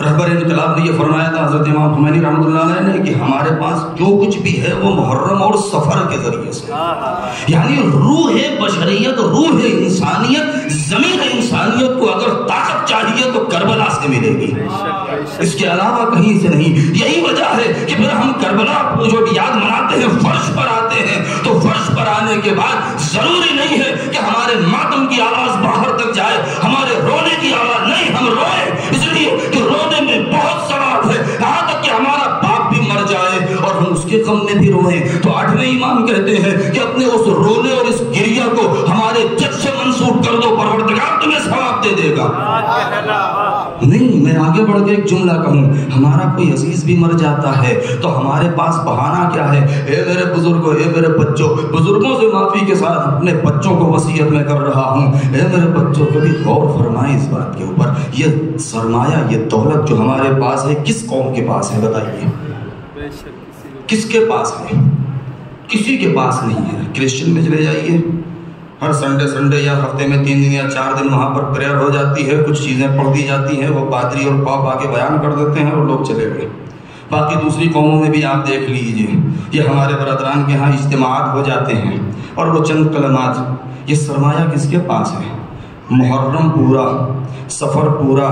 A: رہبر انقلاب نے یہ فرمایا تھا حضرت امام خمینی رحمۃ اللہ علیہ نے کہ ہمارے پاس جو کچھ بھی ہے وہ محرم اور سفر کے ذریعے سے، یعنی روح بشریت، روح انسانیت، ضمیر انسانیت کو اگر طاقت چاہیے تو کربلا سے ملے گی، اس کے علاوہ کہیں سے نہیں۔ یہی وجہ ہے کہ پھر ہم کربلا کو جو یاد مناتے ہیں، فرش پر آتے ہیں، تو فرش پر آنے کے بعد ضروری نہیں ہے کہ ہمارے ماتم کی آواز باہر تک جائے، ہمارے رونے کی آواز نہیں، ہم روئے اس لیے کہ رونے میں بہت ثواب ہے، یہاں تک کہ ہمارا باپ بھی مر جائے اور ہم اس کے غم میں بھی روئیں۔ تو 8ویں امام کہتے ہیں کہ اپنے اس رونے اور اس گریہ کو ہمارے جد سے منسوب کر دو، پروردگار تمہیں ثواب دے دے گا۔ نہیں، میں آگے بڑھ کے ایک جملہ کہوں، ہمارا کوئی عزیز بھی مر جاتا ہے تو ہمارے پاس بہانہ کیا ہے؟ اے میرے بزرگوں، اے میرے بچوں، بزرگوں سے معافی کے ساتھ اپنے بچوں کو وصیت میں کر رہا ہوں، اے میرے بچوں کبھی غور فرمائیں اس بات کے اوپر، یہ سرمایہ، یہ دولت جو ہمارے پاس ہے کس قوم کے پاس ہے بتائیے؟ کس کے پاس ہے؟ کسی کے پاس نہیں ہے۔ کرسچن میں چلے جائیے، ہر سنڈے یا ہفتے میں 3 دن یا 4 دن وہاں پر پریئر ہو جاتی ہے، کچھ چیزیں پڑھ دی جاتی ہیں، وہ پادری اور پاپ آ کے بیان کر دیتے ہیں اور لوگ چلے گئے۔ باقی دوسری قوموں میں بھی آپ دیکھ لیجئے، یہ ہمارے برادران کے ہاں اجتماعات ہو جاتے ہیں اور وہ چند کلمات، یہ سرمایہ کس کے پاس ہے؟ محرم پورا، سفر پورا،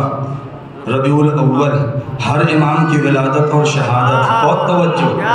A: ربیع الاول، ہر امام کی ولادت اور شہادت، بہت توجہ،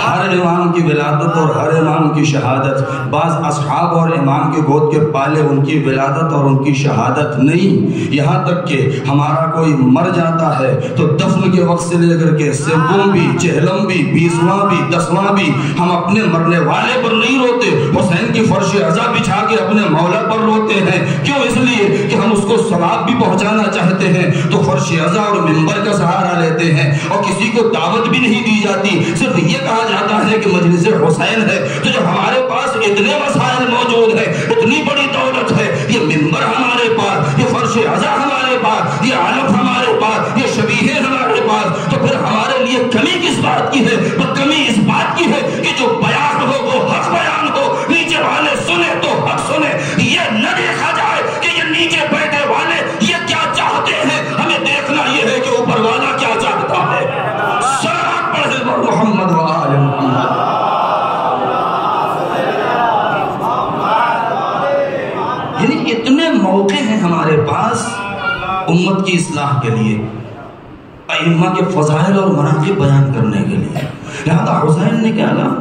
A: ہر امام کی ولادت اور ہر امام کی شہادت، بعض اصحاب اور امام کے گود کے پالے ان کی ولادت اور ان کی شہادت نہیں، یہاں تک کہ ہمارا کوئی مر جاتا ہے تو دفن کے وقت سے لے کر کے 7واں بھی، 40واں بھی، 20واں بھی، 10واں بھی ہم اپنے مرنے والے پر نہیں روتے، حسین کی فرش عزا بچھا کے اپنے مولا پر روتے ہیں۔ کیوں؟ اس لیے کہ ہم اس کو ثواب بھی پہنچانا چاہتے ہیں، تو فرش عزا اور منبر کا سہارا لیتے ہیں، اور کسی کو دعوت بھی نہیں دی جاتی، صرف یہ کہا جاتا ہے کہ مجلس حسین ہے۔ تو جب ہمارے پاس اتنے وسائل موجود ہیں، اتنی بڑی دولت ہے، یہ منبر ہمارے پاس، یہ فرش عزا ہمارے پاس، یہ علم ہمارے پاس، یہ شبیہیں ہمارے پاس، تو پھر ہمارے لیے کمی کس بات کی ہے؟ تو کمی اس بات کی ہے کہ جو بیان ہو وہ حق بیان ہو، نیچے والے سنے تو حق سنے، یہ نہ دیکھا جائے کہ یہ نیچے بیٹھے والے یہ کیا چاہتے ہیں، ہمیں دیکھنا یہ ہے کہ اوپر والا کیا چاہتا ہے۔ صلوات پڑھے محمد و آل محمد۔ یعنی اتنے موقع ہیں ہمارے پاس امت کی اصلاح کے لیے، ائمہ کے فضائل اور مناقب بیان کرنے کے لیے۔ لہذا حسین نے کیا کہا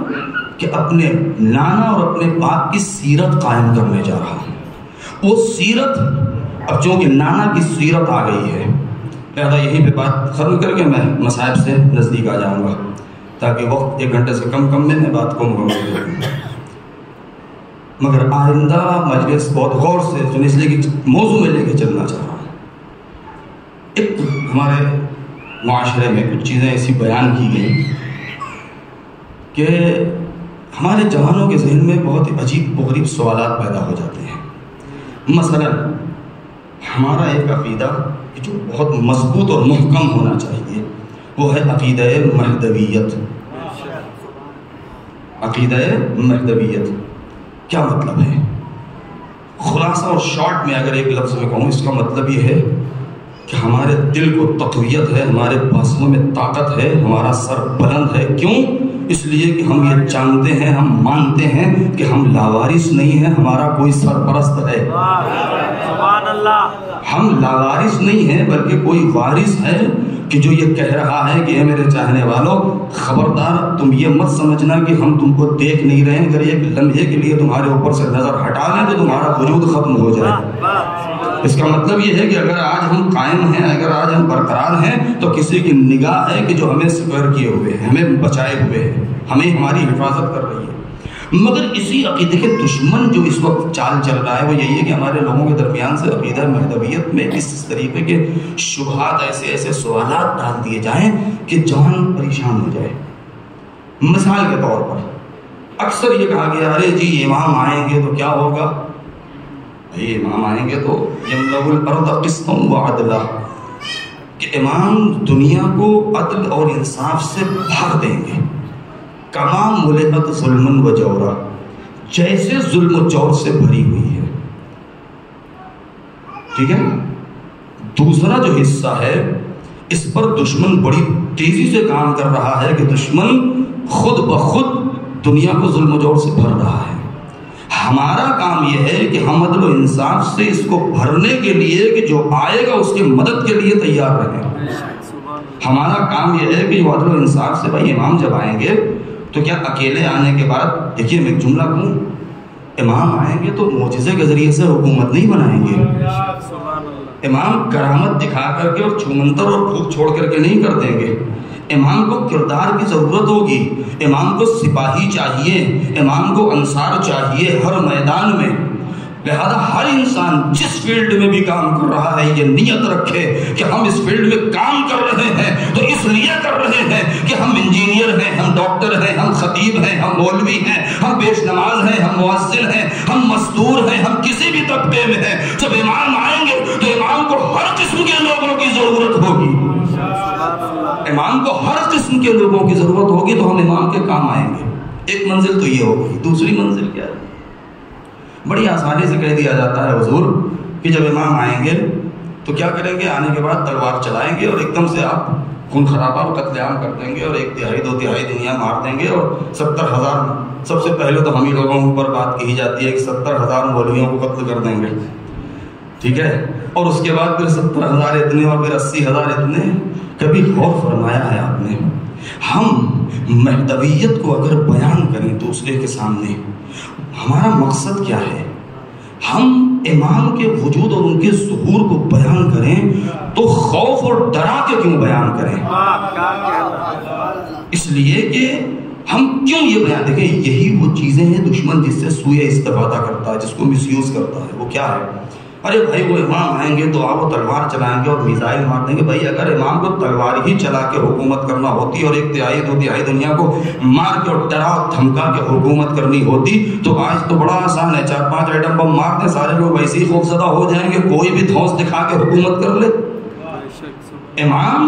A: کہ اپنے نانا اور اپنے باپ کی سیرت قائم کرنے جا رہا ہوں۔ وہ سیرت، اب چونکہ نانا کی سیرت آ گئی ہے، لہذا یہیں پہ بات ختم کر کے میں مصائب سے نزدیک آ جاؤں گا، تاکہ وقت 1 گھنٹے سے کم میں بات کو مکمل کروں۔ مگر آئندہ مجلس بہت غور سے سنیں، اس لیے کہ موضوع میں لے کے چلنا چاہ رہا ہوں۔ ایک ہمارے معاشرے میں کچھ چیزیں ایسی بیان کی گئی کہ ہمارے جوانوں کے ذہن میں بہت عجیب و غریب سوالات پیدا ہو جاتے ہیں۔ مثلا ہمارا ایک عقیدہ جو بہت مضبوط اور محکم ہونا چاہیے، وہ ہے عقیدہ مہدویت۔ عقیدہ مہدویت کیا مطلب ہے؟ خلاصہ اور شارٹ میں اگر ایک لفظ میں کہوں، اس کا مطلب یہ ہے کہ ہمارے دل کو تقویت ہے، ہمارے بازوؤں میں طاقت ہے، ہمارا سر بلند ہے۔ کیوں؟ اس لیے کہ ہم یہ جانتے ہیں، ہم مانتے ہیں کہ ہم لاوارث نہیں ہیں، ہمارا کوئی سرپرست ہے۔ سبحان اللہ۔ ہم لاوارث نہیں ہیں بلکہ کوئی وارث ہے کہ جو یہ کہہ رہا ہے کہ اے میرے چاہنے والوں، خبردار تم یہ مت سمجھنا کہ ہم تم کو دیکھ نہیں رہے ہیں، اگر ایک لمحے کے لیے تمہارے اوپر سے نظر ہٹا لیں تو تمہارا وجود ختم ہو جائے۔ اس کا مطلب یہ ہے کہ اگر آج ہم قائم ہیں، اگر آج ہم برقرار ہیں، تو کسی کی نگاہ ہے کہ جو ہمیں سپر کیے ہوئے ہیں، ہمیں بچائے ہوئے ہیں، ہمیں ہماری حفاظت کر رہی ہے۔ مگر اسی عقیدے کے دشمن جو اس وقت چال چل رہا ہے وہ یہی ہے کہ ہمارے لوگوں کے درمیان سے عقیدہ مہدویت میں اس طریقے کے شبہات، ایسے سوالات ڈال دیے جائیں کہ جان پریشان ہو جائے۔ مثال کے طور پر اکثر یہ کہا گیا، ارے جی امام آئیں گے تو کیا ہوگا؟ بھائی امام آئیں گے تو یملأ الارض قسطا وعدلا، کہ امام دنیا کو عدل اور انصاف سے بھر دیں گے۔ کما ملئت ظلم و جورا، جیسے ظلم و جور سے بھری ہوئی ہے۔ ٹھیک ہے؟ دوسرا جو حصہ ہے، اس پر دشمن بڑی تیزی سے کام کر رہا ہے کہ دشمن خود بخود دنیا کو ظلم و جور سے بھر رہا ہے۔ ہمارا کام یہ ہے کہ ہم عدل و انصاف سے اس کو بھرنے کے لیے کہ جو آئے گا اس کی مدد کے لیے تیار رہیں۔ ہمارا کام یہ ہے کہ جو عدل و انصاف سے بھائی امام جب آئیں گے تو کیا اکیلے آنے کے بعد، دیکھیے میں ایک جملہ کہوں، امام آئیں گے تو معجزے کے ذریعے سے حکومت نہیں بنائیں گے۔ امام کرامت دکھا کر کے اور چھومنتر اور پھوک چھوڑ کر کے نہیں کر دیں گے۔ امام کو کردار کی ضرورت ہوگی، امام کو سپاہی چاہیے، امام کو انصار چاہیے ہر میدان میں۔ لہذا ہر انسان جس فیلڈ میں بھی کام کر رہا ہے یہ نیت رکھے کہ ہم اس فیلڈ میں کام کر رہے ہیں تو اس لیے کر رہے ہیں کہ ہم انجینئر ہیں، ہم ڈاکٹر ہیں، ہم خطیب ہیں، ہم مولوی ہیں، ہم پیش نماز ہیں، ہم مؤذن ہیں، ہم مزدور ہیں، ہم کسی بھی طبقے میں ہیں۔ جب امام آئیں گے تو امام کو ہر قسم کے لوگوں کی ضرورت ہوگی، امام کو ہر قسم کے لوگوں کی ضرورت ہوگی تو ہم امام کے کام آئیں گے۔ ایک منزل تو یہ ہوگی۔ دوسری منزل کیا ہے؟ بڑی آسانی سے کہہ دیا جاتا ہے حضور کہ جب امام آئیں گے تو کیا کریں گے؟ آنے کے بعد تلوار چلائیں گے اور ایک دم سے آپ خون خرابہ اور قتل عام کر دیں گے اور 1/3 2/3 دنیا مار دیں گے اور 70,000، سب سے پہلے تو ہم ہی لوگوں پر بات کہی جاتی ہے کہ 70,000 مولویوں کو قتل کر دیں گے، ٹھیک ہے، اور اس کے بعد پھر 70,000 اتنے اور پھر 80,000 اتنے۔ کبھی غور فرمایا ہے آپ نے؟ ہم مہدویت کو اگر بیان کریں دوسرے کے سامنے، ہمارا مقصد کیا ہے؟ ہم امام کے وجود اور ان کے ظہور کو بیان کریں تو خوف اور ڈرا کے کیوں بیان کریں؟ اس لیے کہ ہم کیوں یہ بیان، دیکھیں یہی وہ چیزیں ہیں دشمن جس سے سوئے استفادہ کرتا ہے، جس کو مس یوز کرتا ہے۔ وہ کیا ہے؟ ارے بھائی وہ امام آئیں گے تو آپ وہ تلوار چلائیں گے اور میزائل مار دیں گے۔ بھائی اگر امام کو تلوار ہی چلا کے حکومت کرنا ہوتی اور 1/3 2/3 دنیا کو مار کے اور ڈرا دھمکا کے حکومت کرنی ہوتی تو آج تو بڑا آسان ہے، 4-5 ایٹم بم مار دیں، سارے لوگ ایسے ہی خوفزدہ ہو جائیں گے، کوئی بھی دھوس دکھا کے حکومت کر لے۔ امام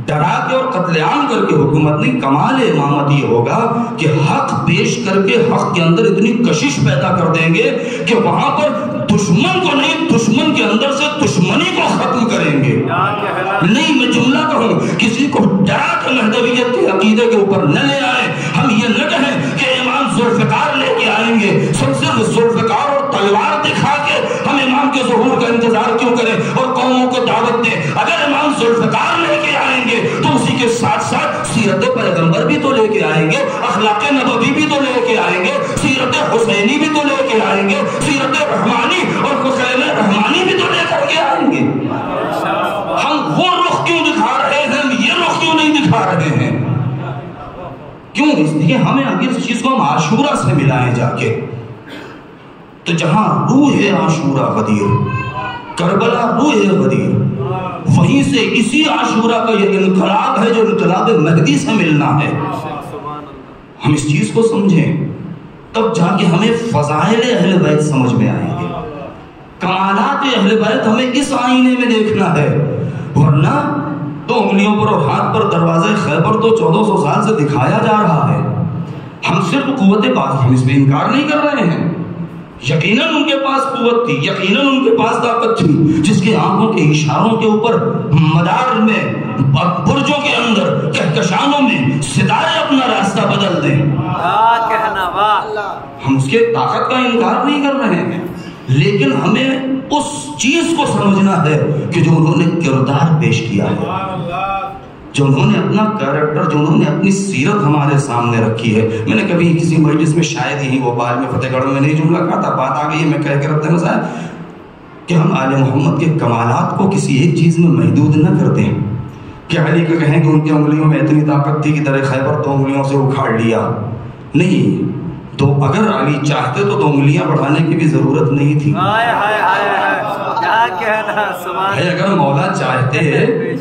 A: ڈرا کے اور قتل عام کر کے حکومت نہیں، کمال امامت یہ ہوگا کہ حق پیش کر کے حق کے اندر اتنی کشش پیدا کر دیں گے کہ وہاں پر دشمن کو نہیں، دشمن کے اندر سے دشمنی کو ختم کریں گے۔ نہیں میں جملہ کہوں، کسی کو ڈرا کے مہدویت کے عقیدے کے اوپر نہ لے آئے۔ ہم یہ نہ کہیں کہ امام ذوالفقار لے کے آئیں گے، صرف ذوالفقار اور تلوار دکھا کے ہم امام کے ظہور کا انتظار کیوں کریں اور قوموں کو دعوت دیں؟ اگر امام ذوالفقار لے کے آئیں گے تو اسی کے ساتھ ساتھ سیرت پیغمبر بھی تو لے کے آئیں گے، اخلاق نبوی بھی تو لے کے آئیں گے، سیرت حسینی بھی تو لے کے آئیں گے، سیرت رحمانی اور حسین رحمانی بھی تو لے کر کے آئیں گے۔ ہم وہ رخ کیوں دکھا رہے ہیں، ہم یہ رخ کیوں نہیں دکھا رہے ہیں؟ کیوں؟ اس لیے ہمیں اگر اس چیز کو ہم عاشورہ سے ملائیں جا کے، تو جہاں روح عاشورہ غدیر، کربلا روح غدیر، وہیں سے اسی عاشورہ کا یہ انقلاب ہے جو انقلاب مہدی سے ملنا ہے۔ ہم اس چیز کو سمجھیں تب جا کے ہمیں فضائل اہل بیت سمجھ میں آئیں گے، کمالات اہل بیت ہمیں اس آئینے میں دیکھنا ہے، ورنہ 2 انگلیوں پر اور ہاتھ پر دروازے خیبر تو 1400 سال سے دکھایا جا رہا ہے۔ ہم صرف قوت بات، ہم اس میں انکار نہیں کر رہے ہیں، یقیناً ان کے پاس قوت تھی، یقیناً ان کے پاس طاقت تھی، جس کے آنکھوں کے اشاروں کے اوپر مدار میں برجوں کے اندر کہکشانوں میں ستارے اپنا راستہ بدل دیں۔ ہم اس کے طاقت کا انکار نہیں کر رہے ہیں، لیکن ہمیں اس چیز کو سمجھنا ہے کہ جو انہوں نے کردار پیش کیا ہے، جو انہوں نے اپنا کیریکٹر، جو انہوں نے اپنی سیرت ہمارے سامنے رکھی ہے۔ میں نے کبھی کسی مجلس میں شاید یہی بھوپال میں فتح گڑھ میں نہیں جملہ کہا تھا، بات آ گئی ہے میں کہہ کے رکھتے ہیں صاحب کہ ہم آل محمد کے کمالات کو کسی ایک چیز میں محدود نہ کر دیں کہ علی کو کہیں کہ ان کی انگلیوں میں اتنی طاقت تھی کہ در خیبر 2 انگلیوں سے اکھاڑ لیا، نہیں، تو اگر علی چاہتے تو 2 انگلیاں بڑھانے کی بھی ضرورت نہیں تھی۔ اگر مولا چاہتے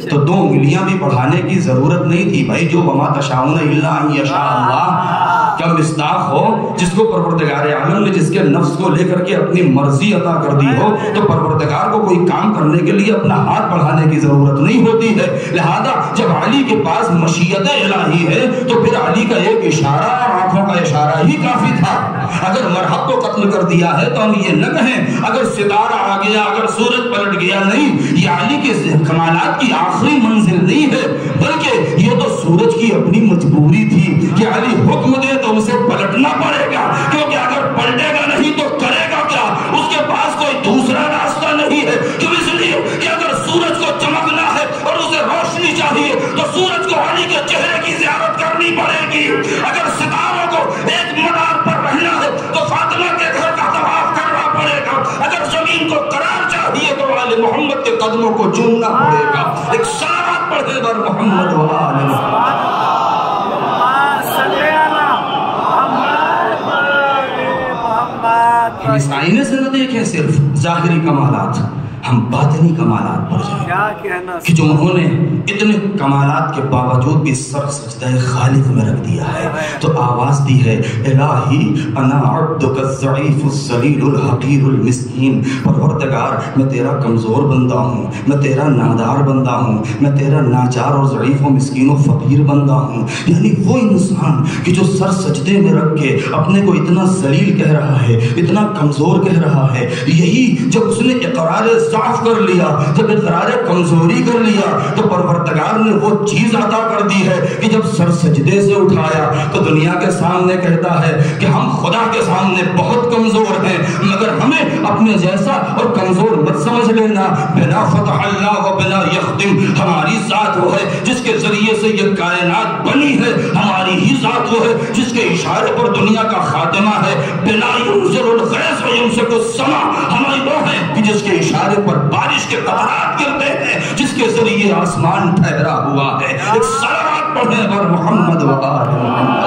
A: تو 2 انگلیاں بھی بڑھانے کی ضرورت نہیں تھی۔ بھائی جو وما تشاؤون الا ان یشاء اللہ، کیا مصداق ہو جس کو پروردگار عالم نے جس کے نفس کو لے کر کے اپنی مرضی عطا کر دی ہو، تو پروردگار کو کوئی کام کرنے کے لیے اپنا ہاتھ بڑھانے کی ضرورت نہیں ہوتی ہے۔ لہذا جب علی کے پاس مشیت الہی ہے تو پھر علی کا ایک اشارہ اور آنکھوں کا اشارہ ہی کافی تھا۔ اگر مرحب کو قتل کر دیا ہے تو ہم یہ نہ کہیں اگر ستارہ آ گیا، اگر سورج پلٹ گیا، نہیں، یہ علی کے کمالات کی آخری منزل نہیں ہے، بلکہ یہ تو سورج کی اپنی مجبوری تھی کہ علی حکم دے تو اسے پلٹنا پڑے گا، کیونکہ اگر پلٹے گا نہیں تو کرے گا کیا؟ اس کے پاس کوئی دوسرا راستہ نہیں ہے۔ کیوں؟ اس لیے کہ اگر سورج کو چمکنا ہے اور اسے روشنی چاہیے تو سورج کو علی کے چہرے کی زیارت کرنی پڑے گی۔ اگر ستاروں کو ایک مدار پر رہنا ہے تو فاطمہ کے گھر کا طواف کرنا پڑے گا۔ اگر زمین کو قرار چاہیے تو آل محمد کے قدموں کو چومنا پڑے گا۔ ایک صلوات پڑھے بر محمد و آل محمد۔ ہم اس آئینے سے نہ دیکھیں صرف ظاہری کمالات، ہم باطنی کمالات پر جائیں کہ جو انہوں نے اتنے کمالات کے باوجود بھی سر سجدہ خالق میں رکھ دیا ہے تو آواز دی ہے الہی انا عبدک الضعیف الذلیل الحقیر المسکین، پروردگار میں تیرا کمزور بندہ ہوں، میں تیرا نادار بندہ ہوں، میں تیرا ناچار اور ضعیف و مسکین و فقیر بندہ ہوں۔ یعنی وہ انسان کہ جو سر سجدے میں رکھ کے اپنے کو اتنا ذلیل کہہ رہا ہے، اتنا کمزور کہہ رہا ہے، یہی جب اس نے اقرار ضعف کر لیا، جب اقرار کمزوری کر لیا تو پروردگار نے وہ چیز عطا کر دی ہے کہ جب سر سجدے سے اٹھایا تو دنیا کے سامنے کہتا ہے کہ ہم خدا کے سامنے بہت کمزور ہیں، مگر ہمیں اپنے جیسا اور کمزور مت سمجھ لینا۔ بنا فتح اللہ و بنا یختم، ہماری ذات وہ ہے جس کے ذریعے سے یہ کائنات بنی ہے، ہماری ہی ذات وہ ہے جس کے اشارے پر دنیا کا خاتمہ ہے۔ بنا ينزل الغیث و یمسک السماء، ہماری وہ ہے کہ جس کے اشارے پر بارش کے قطرات گرتے ہیں، جس کے ذریعے آسمان ٹھہرا ہوا ہے۔ ایک صلوات پڑھیں بر محمد و آل محمد۔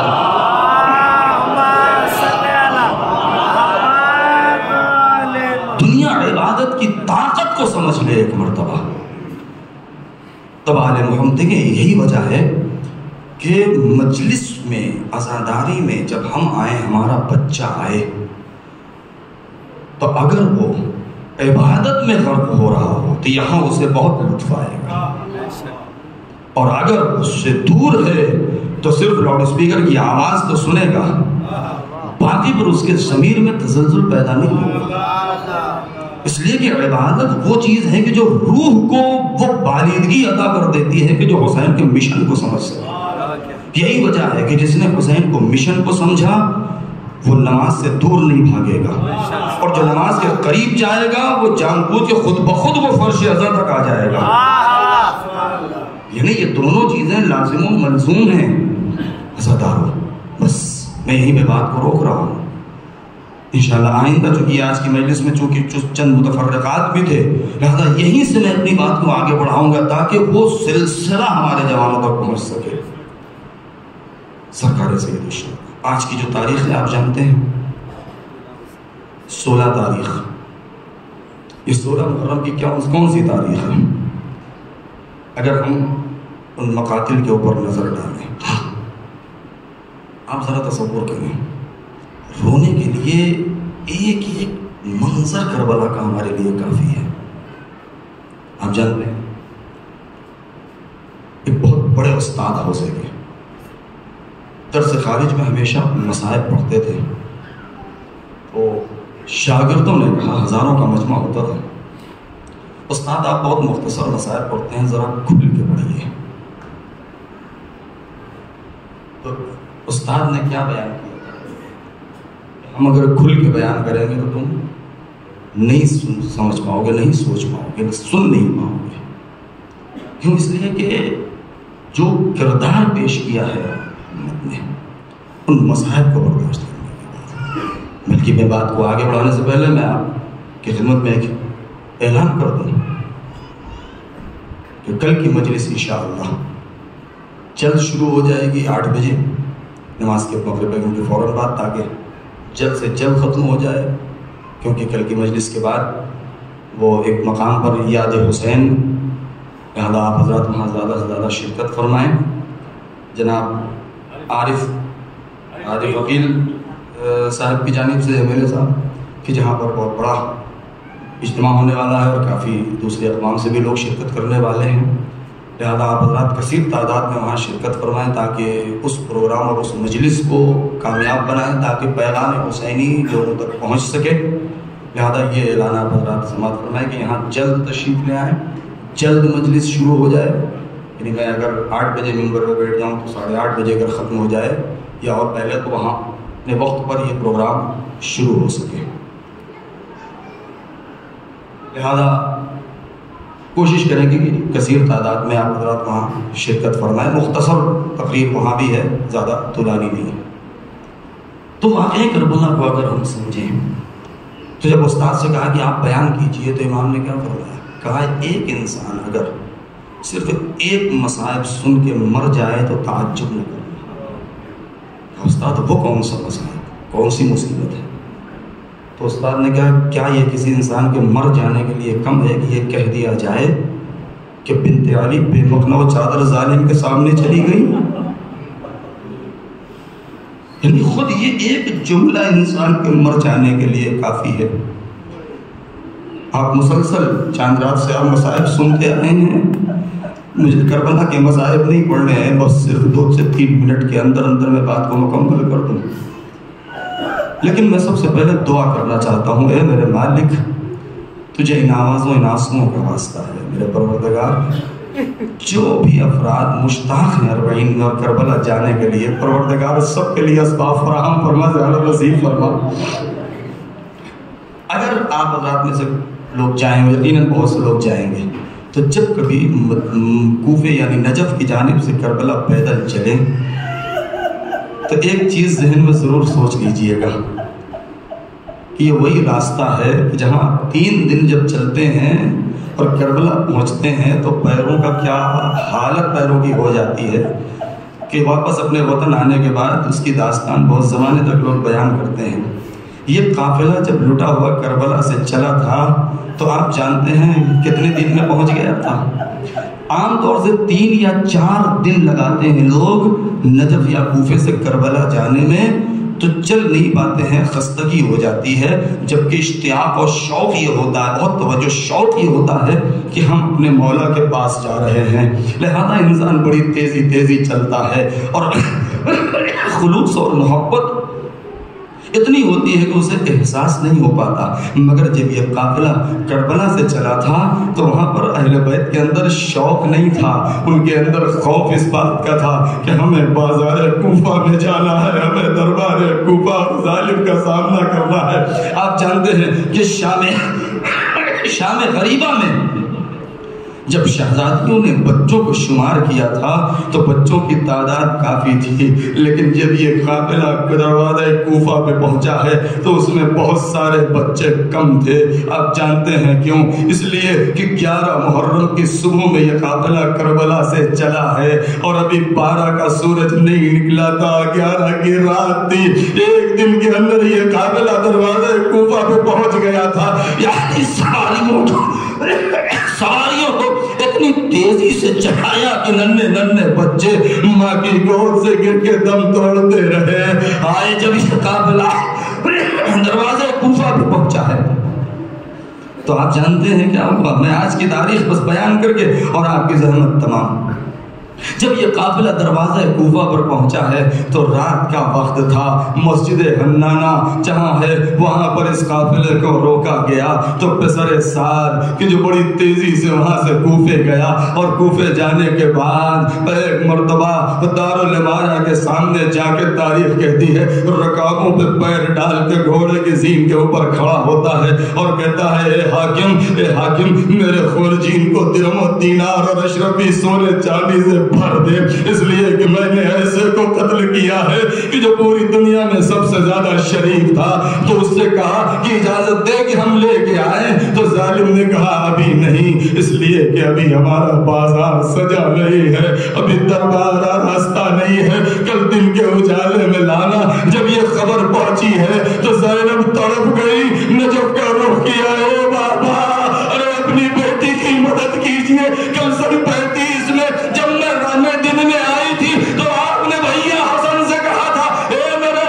A: دنیا عبادت کی طاقت کو سمجھ لے ایک مرتبہ، تب آل محمد۔ دیکھیں یہی وجہ ہے کہ مجلس میں عزاداری میں جب ہم آئیں، ہمارا بچہ آئے تو اگر وہ عبادت میں غرق ہو رہا ہو تو یہاں اسے بہت لطف آئے گا، اور اگر اس سے دور ہے تو صرف لاؤڈ اسپیکر کی آواز تو سنے گا، باقی پر اس کے ضمیر میں تزلزل پیدا نہیں ہوگا۔ اس لیے کہ عبادت وہ چیز ہے کہ جو روح کو وہ بالیدگی عطا کر دیتی ہے کہ جو حسین کے مشن کو سمجھ سکے۔ یہی وجہ ہے کہ جس نے حسین کو مشن کو سمجھا وہ نماز سے دور نہیں بھاگے گا، اور جو نماز کے قریب جائے گا وہ جان بوجھ کے خود بخود وہ فرش ازا تک آ جائے گا۔ یعنی یہ دونوں چیزیں لازم و ملزوم ہیں عزاداروں۔ بس میں یہیں پہ بات کو روک رہا ہوں، انشاءاللہ آئندہ چونکہ آج کی مجلس میں چونکہ چند متفرقات بھی تھے، لہذا یہیں سے میں اپنی بات کو آگے بڑھاؤں گا تاکہ وہ سلسلہ ہمارے جوانوں تک پہنچ سکے۔ سرکار سید الشہداء، آج کی جو تاریخ ہے آپ جانتے ہیں 16 تاریخ، یہ 16 محرم کی کون سی تاریخ ہے؟ اگر ہم ان مقاتل کے اوپر نظر ڈالیں، آپ ذرا تصور کریں، رونے کے لیے ایک ایک منظر کربلا کا ہمارے لیے کافی ہے۔ آپ جانتے ہیں ایک بہت بڑے استاد حوصے کے درس خارج میں ہمیشہ مصائب پڑھتے تھے، تو شاگردوں نے کہا، ہزاروں کا مجمع ہوتا تھا، استاد آپ بہت مختصر مصائب پڑھتے ہیں، ذرا کھل کے پڑھیے۔ تو استاد نے کیا بیان کیا، ہم اگر کھل کے بیان کریں گے تو تم نہیں سمجھ پاؤ گے، نہیں سوچ پاؤ گے، سن نہیں پاؤ گے۔ کیوں؟ اس لیے کہ جو کردار پیش کیا ہے نے ان مصائب کو برداشت کرنے کے بعد، بلکہ میں بات کو آگے بڑھانے سے پہلے میں آپ کی خدمت میں ایک اعلان کر دوں کہ کل کی مجلس انشاءاللہ جلد شروع ہو جائے گی 8 بجے نماز کے موقع پہ، کیونکہ فوراً بعد تاکہ جلد سے جلد ختم ہو جائے، کیونکہ کل کی مجلس کے بعد وہ ایک مقام پر یاد حسین، لہٰذا آپ حضرات وہاں زیادہ سے زیادہ شرکت فرمائیں۔ جناب عارف عارف وکیل صاحب کی جانب سے MLA صاحب کہ جہاں پر بہت بڑا اجتماع ہونے والا ہے اور کافی دوسرے اقوام سے بھی لوگ شرکت کرنے والے ہیں، لہٰذا آپ حضرات کثیر تعداد میں وہاں شرکت فرمائیں تاکہ اس پروگرام اور اس مجلس کو کامیاب بنائیں تاکہ پیغام حسینی لوگوں تک پہنچ سکے۔ لہٰذا یہ اعلان آپ حضرات سماعت فرمائیں کہ یہاں جلد تشریف لے آئیں، جلد مجلس شروع ہو جائے، یعنی میں اگر 8 بجے ممبر پہ بیٹھ جاؤں تو 8:30 بجے اگر ختم ہو جائے یا اور پہلے تو وہاں اپنے وقت پر یہ پروگرام شروع ہو سکے۔ لہذا کوشش کریں گے کہ کثیر تعداد میں آپ حضرات وہاں شرکت فرمائیں۔ مختصر تقریر وہاں بھی ہے، زیادہ طولانی نہیں ہے۔ تو واقعہ کربلا کو اگر ہم سمجھیں تو جب استاد سے کہا کہ آپ بیان کیجئے تو امام نے کیا فرمایا؟ کہا ایک انسان اگر صرف ایک مصائب سن کے مر جائے تو تعجب نہ کرنا۔ استاد وہ کون سا مصائب، کون سی مصیبت ہے؟ تو استاد نے کہا کیا یہ کسی انسان کے مر جانے کے لیے کم ہے کہ یہ کہہ دیا جائے کہ بنت علی بے مخنہ چادر ظالم کے سامنے چلی گئی؟ یعنی خود یہ ایک جملہ انسان کے مر جانے کے لیے کافی ہے۔ آپ مسلسل چاند رات سے آپ مصائب سنتے آئے ہیں، مجھے کربلا کے مصائب نہیں پڑھنے ہیں، بس صرف 2 سے 3 منٹ کے اندر میں بات کو مکمل کر دوں۔ لیکن میں سب سے پہلے دعا کرنا چاہتا ہوں، اے میرے مالک تجھے ان آوازوں ان آنسوؤں کا واسطہ ہے میرے پروردگار، جو بھی افراد مشتاق ہیں 40 میں اور کربلا جانے کے لیے، پروردگار سب کے لیے اسباب فراہم فرما، زیادہ نصیب فرما۔ اگر آپ حضرات میں سے لوگ جائیں، یقیناً بہت سے لوگ جائیں گے، تو جب کبھی کوفے یعنی نجف کی جانب سے کربلا پیدل چلیں تو ایک چیز ذہن میں ضرور سوچ لیجئے گا کہ یہ وہی راستہ ہے کہ جہاں 3 دن جب چلتے ہیں اور کربلا پہنچتے ہیں تو پیروں کا کیا حالت پیروں کی ہو جاتی ہے کہ واپس اپنے وطن آنے کے بعد اس کی داستان بہت زمانے تک لوگ بیان کرتے ہیں۔ یہ قافلہ جب لٹا ہوا کربلا سے چلا تھا تو آپ جانتے ہیں کتنے دن میں پہنچ گیا تھا؟ عام طور سے 3 یا 4 دن لگاتے ہیں لوگ نجف یا کوفے سے کربلا جانے میں، تو چل نہیں پاتے ہیں، خستگی ہو جاتی ہے، جبکہ اشتیاق اور شوق یہ ہوتا ہے، بہت توجہ شوق یہ ہوتا ہے کہ ہم اپنے مولا کے پاس جا رہے ہیں۔ لہذا انسان بڑی تیزی چلتا ہے اور خلوص اور محبت اتنی ہوتی ہے کہ اسے احساس نہیں ہو پاتا۔ مگر جب یہ قافلہ کربلا سے چلا تھا تو وہاں پر اہل بیت کے اندر شوق نہیں تھا، ان کے اندر خوف اس بات کا تھا کہ ہمیں بازار کوفہ میں جانا ہے، ہمیں دربار کوفہ ظالم کا سامنا کرنا ہے۔ آپ جانتے ہیں کہ شام غریبہ میں جب شہزادیوں نے بچوں کو شمار کیا تھا تو بچوں کی تعداد کافی تھی، لیکن جب یہ قافلہ دروازہ کوفہ پہ پہنچا ہے تو اس میں بہت سارے بچے کم تھے۔ آپ جانتے ہیں کیوں؟ اس لیے کہ 11 محرم کی صبح میں یہ قافلہ کربلا سے چلا ہے اور ابھی 12 کا سورج نہیں نکلا تھا، 11 کی رات تھی، 1 دن کے اندر یہ قافلہ دروازہ کوفہ پہ پہنچ گیا تھا۔ یعنی سواریوں کو اتنی تیزی سے چڑھایا کہ ننھے بچے ماں کی گود سے گر کے دم توڑتے رہے۔ آئے جب اس قافلہ دروازے کوفہ پہ پہنچا ہے تو آپ جانتے ہیں کیا ہوا؟ میں آج کی تاریخ بس بیان کر کے اور آپ کی زحمت تمام۔ جب یہ قافلہ دروازہ کوفہ پر پہنچا ہے تو رات کا وقت تھا، مسجد حنانہ جہاں ہے وہاں پر اس قافلے کو روکا گیا تو پسر سعد کہ جو بڑی تیزی سے وہاں سے کوفے گیا اور کوفے جانے کے بعد ایک مرتبہ دارالامارہ کے سامنے جا کے تاریخ کہتی ہے رکابوں پہ پیر ڈال کے گھوڑے کی زین کے اوپر کھڑا ہوتا ہے اور کہتا ہے اے حاکم میرے خورجین کو درہم و دینار اور اشرفی سونے چاندی سے بھر دے، اس لیے کہ میں نے ایسے کو قتل کیا ہے کہ جو پوری دنیا میں سب سے زیادہ شریف تھا۔ تو اس سے کہا کہ اجازت دے کہ ہم لے کے آئیں، تو ظالم نے کہا ابھی نہیں، اس لیے کہ ابھی ہمارا بازار سجا نہیں ہے، ابھی دربار راستہ نہیں ہے، کل دن کے اجالے میں لانا۔ جب یہ خبر پہنچی ہے تو زینب تڑپ گئی، نجف کا رخ کیا، اے بابا ارے اپنی بیٹی کی مدد کیجئے۔ کل سن 35 میں جب میں دن میں آئی تھی تو آپ نے بھیا حسن سے کہا تھا اے میرے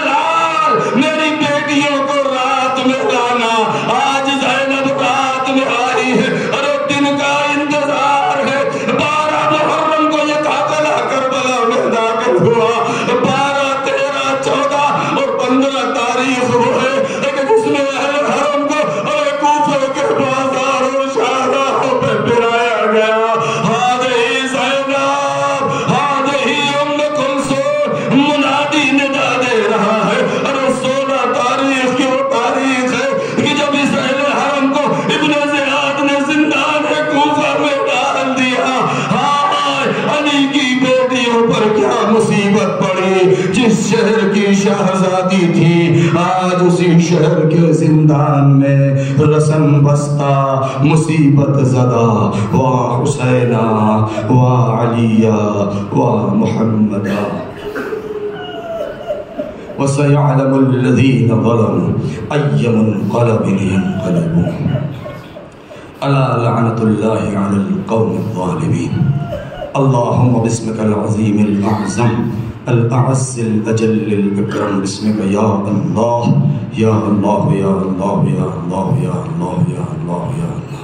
A: مصیبت پڑی، جس شہر کی شہزادی تھی آج اسی شہر کے زندان میں رسم بستہ مصیبت زدہ، وا حسینہ وا علیہ وا محمدہ وَسَيَعْلَمُ الَّذِينَ ظَلَمُوا أَيَّ مُنْقَلَبٍ يَنْقَلِبُونَ أَلَا لَعْنَةُ اللَّهِ عَلَى الْقَوْمِ الظَّالِمِينَ اللهم باسمك العظيم الأعظم الأعز الأجل الأكرم باسمك يا الله يا الله يا الله يا الله يا الله يا الله يا الله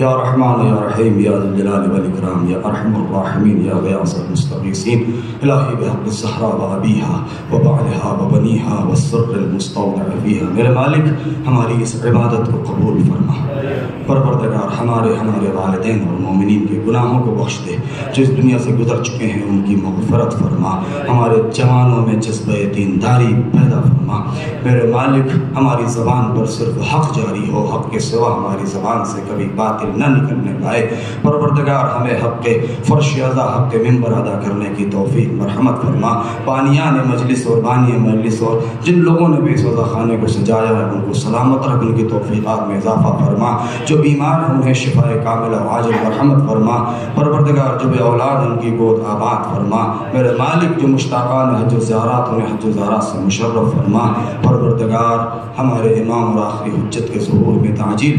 A: يا رحمن يا رحيم يا ذا الجلال والإكرام يا أرحم الراحمين يا غياث المستغيثين إلهي بحق الزهراء وأبيها وبعلها وبنيها والسر المستودع فيها میرے مالک ہماری اس عبادت کو قبول فرما، پروردگار ہمارے والدین اور مومنین کے گناہوں کو بخش دے، جو اس دنیا سے گزر چکے ہیں ان کی مغفرت فرما، ہمارے جوانوں میں جذبہ دینداری پیدا فرما، میرے مالک ہماری زبان پر صرف حق جاری ہو، حق کے سوا ہماری زبان سے کبھی باطل نہ نکلنے پائے، پروردگار ہمیں حق کے فرش ادا حق کے ممبر ادا کرنے کی توفیق مرحمت فرما، بانیان مجلس اور بانی مجلس اور جن لوگوں نے بھی اس وضع خانے کو سجایا ہے ان کو سلامت رکھ، ان کی توفیقات میں اضافہ فرما، جو بیمار ہیں انہیں شفاء کاملہ و عاجل مرحمت فرما، پروردگار جو بے اولاد ان کی گود آباد فرما، میرے مالک جو مشتاقان حج و زیارات انہیں حج و زیارات سے مشرف فرما، پروردگار ہمارے امام اور آخری حجت کے ظہور میں تعجیل